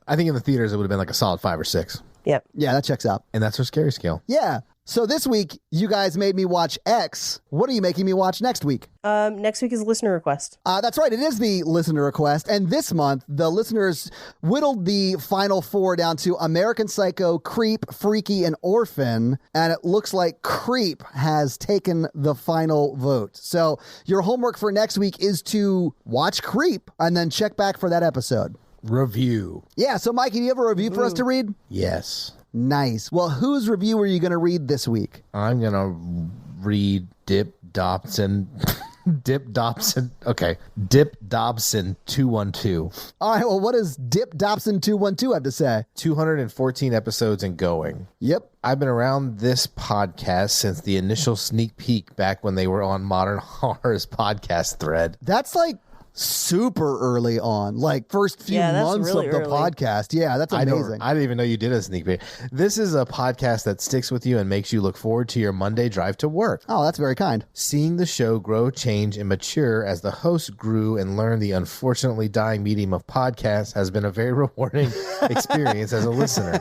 I think in the theaters, it would have been like a solid 5 or 6. Yep. Yeah, that checks out. And that's our scary scale. Yeah. So this week, you guys made me watch X. What are you making me watch next week? Next week is listener request. That's right. It is the listener request. And this month, the listeners whittled the final 4 down to American Psycho, Creep, Freaky, and Orphan. And it looks like Creep has taken the final vote. So your homework for next week is to watch Creep and then check back for that episode. Review. Yeah. So, Mikey, do you have a review for us to read? Yes. Nice. Well, whose review are you going to read this week? I'm going to read Dip Dobson. Okay. Dip Dobson 212. All right. Well, what does Dip Dobson 212 have to say? 214 episodes and going. Yep. I've been around this podcast since the initial sneak peek back when they were on Modern Horror's podcast thread. That's like super early on, like first few months really of the early. podcast. Yeah, that's amazing. I didn't even know you did a sneak peek. This is a podcast that sticks with you and makes you look forward to your Monday drive to work. Oh, that's very kind. Seeing the show grow, change, and mature as the host grew and learned the unfortunately dying medium of podcasts has been a very rewarding experience as a listener.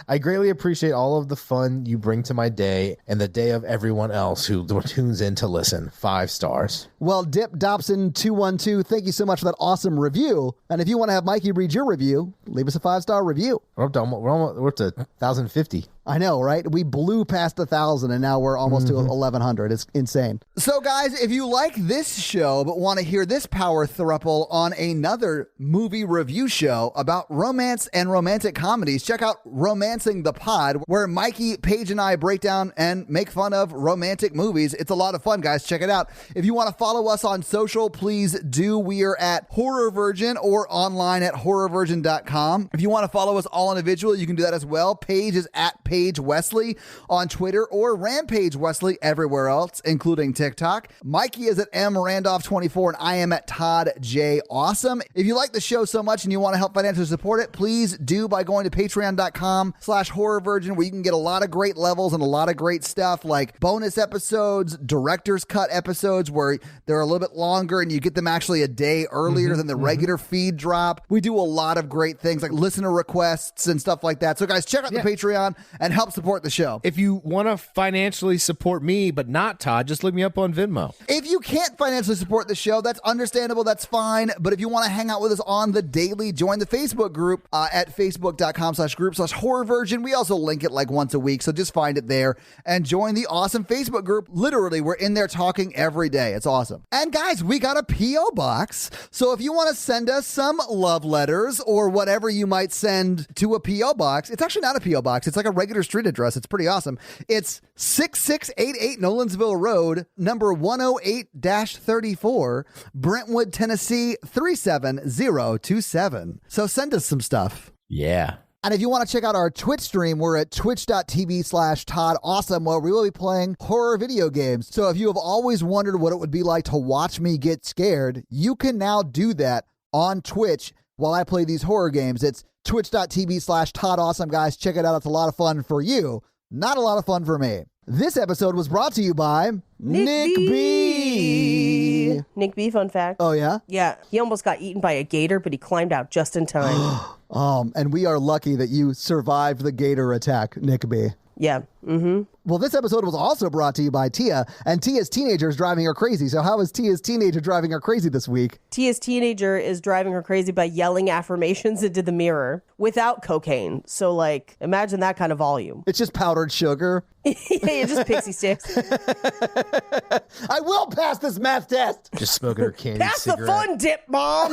I greatly appreciate all of the fun you bring to my day and the day of everyone else who tunes in to listen. 5 stars. Well, Dip Dobson 212, thank you so much for that awesome review. And if you want to have Mikey read your review, leave us a 5-star review. We're up to 1,050. I know, right? We blew past 1,000 and now we're almost to 1,100. It's insane. So, guys, if you like this show but want to hear this power throuple on another movie review show about romance and romantic comedies, check out Romancing the Pod, where Mikey, Paige, and I break down and make fun of romantic movies. It's a lot of fun, guys. Check it out. If you want to follow us on social, please do. We are at Horror Virgin or online at horrorvirgin.com. If you want to follow us all individual, you can do that as well. Paige is at Paige Wesley on Twitter or Rampage Wesley everywhere else, including TikTok. Mikey is at mrandolph24 and I am at Todd J. Awesome. If you like the show so much and you want to help financially support it, please do by going to patreon.com/horrorvirgin, where you can get a lot of great levels and a lot of great stuff like bonus episodes, director's cut episodes where they're a little bit longer and you get them actually a day earlier than the regular feed drop. We do a lot of great things like listener requests and stuff like that. So guys, check out the Patreon and help support the show. If you want to financially support me, but not Todd, just look me up on Venmo. If you can't financially support the show, that's understandable. That's fine. But if you want to hang out with us on the daily, join the Facebook group at facebook.com/group/horrorvirgin. We also link it like once a week. So just find it there and join the awesome Facebook group. Literally, we're in there talking every day. It's awesome. And guys, we got a P.O. box. So if you want to send us some love letters or whatever you might send to a P.O. box, it's actually not a P.O. box. It's like a regular street address. It's pretty awesome. It's 6688 Nolensville Road, number 108-34, Brentwood, Tennessee 37027. So send us some stuff. Yeah. And if you want to check out our Twitch stream, we're at twitch.tv/Todd Awesome, where we will be playing horror video games. So if you have always wondered what it would be like to watch me get scared, you can now do that on Twitch while I play these horror games. It's twitch.tv/Todd Awesome, guys. Check it out. It's a lot of fun for you. Not a lot of fun for me. This episode was brought to you by Nick B. Nick B, fun fact. Oh, yeah? Yeah, he almost got eaten by a gator, but he climbed out just in time. And we are lucky that you survived the gator attack, Nick B. Yeah. Mm-hmm. Well, this episode was also brought to you by Tia, and Tia's teenager is driving her crazy. So how is Tia's teenager driving her crazy this week? Tia's teenager is driving her crazy by yelling affirmations into the mirror without cocaine. So, like, imagine that kind of volume. It's just powdered sugar. Yeah, just pixie sticks. I will pass this math test. Just smoking her candy Pass cigarette. the fun dip, Mom.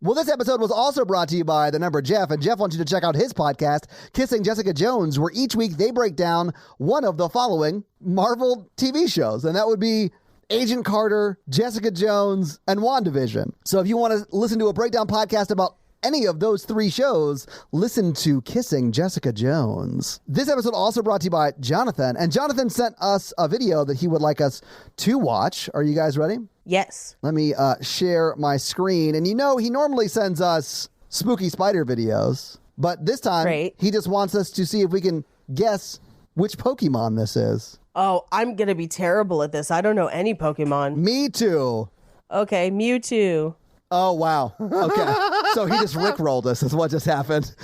Well, this episode was also brought to you by the number Jeff, and Jeff wants you to check out his podcast, Kissing Jessica Jones, where each week they break down one of the following Marvel TV shows, and that would be Agent Carter, Jessica Jones, and WandaVision. So if you want to listen to a breakdown podcast about any of those 3 shows, listen to Kissing Jessica Jones. This episode also brought to you by Jonathan, and Jonathan sent us a video that he would like us to watch. Are you guys ready? Yes. Let me share my screen. And you know, he normally sends us spooky spider videos, but this time he just wants us to see if we can guess which Pokemon this is. Oh, I'm going to be terrible at this. I don't know any Pokemon. Me too. Okay, Mewtwo. Oh, wow. Okay. So he just rickrolled us is what just happened.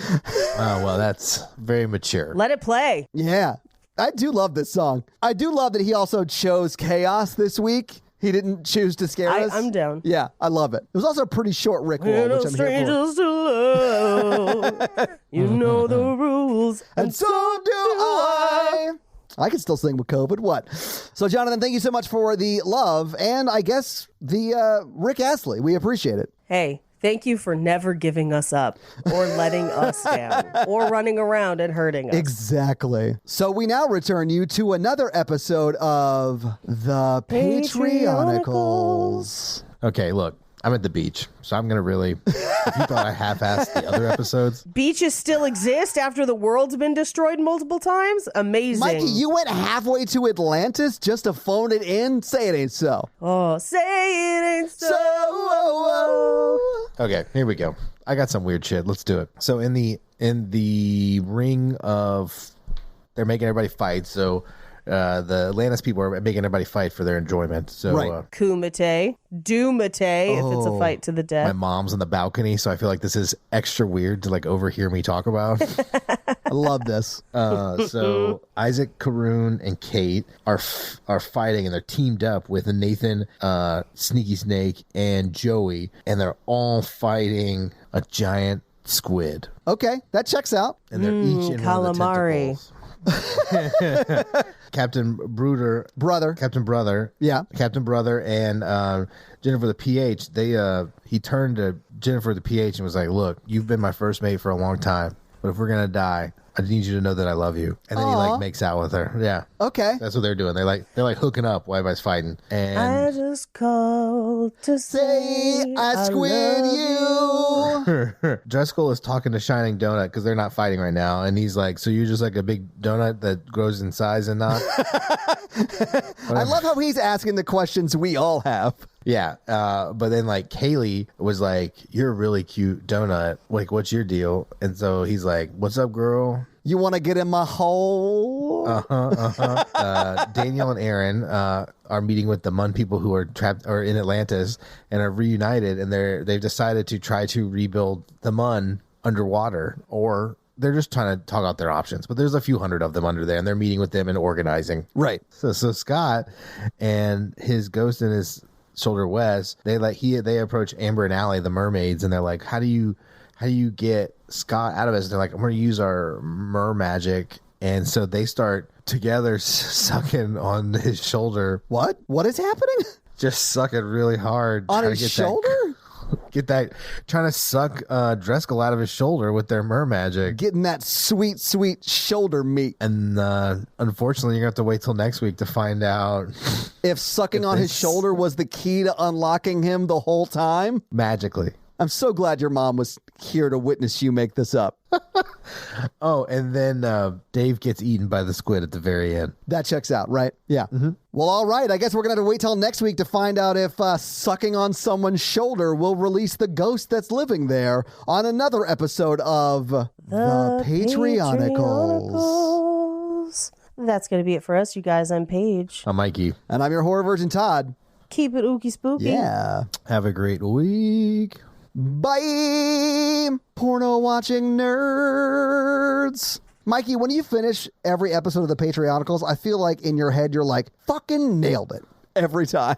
Oh, well, that's very mature. Let it play. Yeah. I do love this song. I do love that he also chose Chaos this week. He didn't choose to scare us. I'm down. Yeah, I love it. It was also a pretty short rickroll, which I'm here for. Strangers to love. You know the rules. And so do I. I can still sing with COVID. What? So, Jonathan, thank you so much for the love and I guess the Rick Astley. We appreciate it. Hey, thank you for never giving us up or letting us down or running around and hurting us. Exactly. So we now return you to another episode of The Patreonicals. Okay, look. I'm at the beach, so I'm gonna really. If you thought I half-assed the other episodes, Beaches still exist after the world's been destroyed multiple times? Amazing. Mikey, you went halfway to Atlantis just to phone it in? Say it ain't so. Oh, say it ain't so. okay, here we go. I got some weird shit. Let's do it. So in the ring of, they're making everybody fight. So the Atlantis people are making everybody fight for their enjoyment. So Right. Kumite, Doomite, if it's a fight to the my death. mom's on the balcony, so I feel like this is extra weird to like overhear me talk about. I love this. So Isaac, Karoon, and Kate are fighting, and they're teamed up with Nathan, Sneaky Snake, and Joey, and they're all fighting a giant squid, Okay, that checks out. and they're each in one of the calamari. tentacles. Captain Brother, Yeah. Captain Brother, and Jennifer the PH. He turned to Jennifer the PH and was like, "Look, you've been my first mate for a long time, but if we're gonna die, I need you to know that I love you." And then he Aw. like makes out with her. Yeah, Okay. that's what they're doing. They're like hooking up while everybody's fighting. I And just called to Say say I squid love you. Driscoll is talking to Shining Donut because they're not fighting right now, and he's like, "So you're just like a big donut that grows in size and not." I love how he's asking the questions we all have. Yeah, but then like Kaylee was like, "You're a really cute donut. Like, what's your deal?" And so he's like, "What's up, girl?" You want to get in my hole? Daniel and Aaron are meeting with the Mun people who are trapped or in Atlantis and are reunited, and they've decided to try to rebuild the Mun underwater, or they're just trying to talk out their options. But there's a few hundred of them under there, and they're meeting with them and organizing. Right. So Scott and his ghost and his shoulder Wes, they approach Amber and Allie, the mermaids, and they're like, how do you get Scott out of this? They're like, I'm going to use our mer magic. And so they start together sucking on his shoulder, What? What is happening? just sucking really hard. On trying to his get shoulder? trying to suck Driscoll out of his shoulder with their mer magic. Getting that sweet, sweet shoulder meat. And unfortunately, you're going to have to wait till next week to find out If sucking If on his this- shoulder was the key to unlocking him the whole time, magically. I'm so glad your mom was here to witness you make this up. Oh, and then Dave gets eaten by the squid at the very end. That checks out, right? Yeah. Well, all right. I guess we're going to have to wait till next week to find out if sucking on someone's shoulder will release the ghost that's living there on another episode of The Patreonicals. That's going to be it for us, you guys. I'm Paige. I'm Mikey. And I'm your horror virgin, Todd. Keep it ooky spooky. Yeah. Have a great week. Bye, porno watching nerds. Mikey, when you finish every episode of the Patreonicals, I feel like in your head you're like, fucking nailed it every time.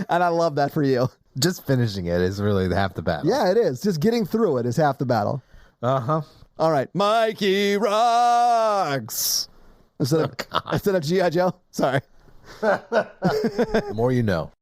And I love that for you. Just finishing it is really half the battle. Yeah, it is. Just getting through it is half the battle. Uh-huh. All right. Mikey rocks. Instead of G.I. Joe? Sorry. The more you know.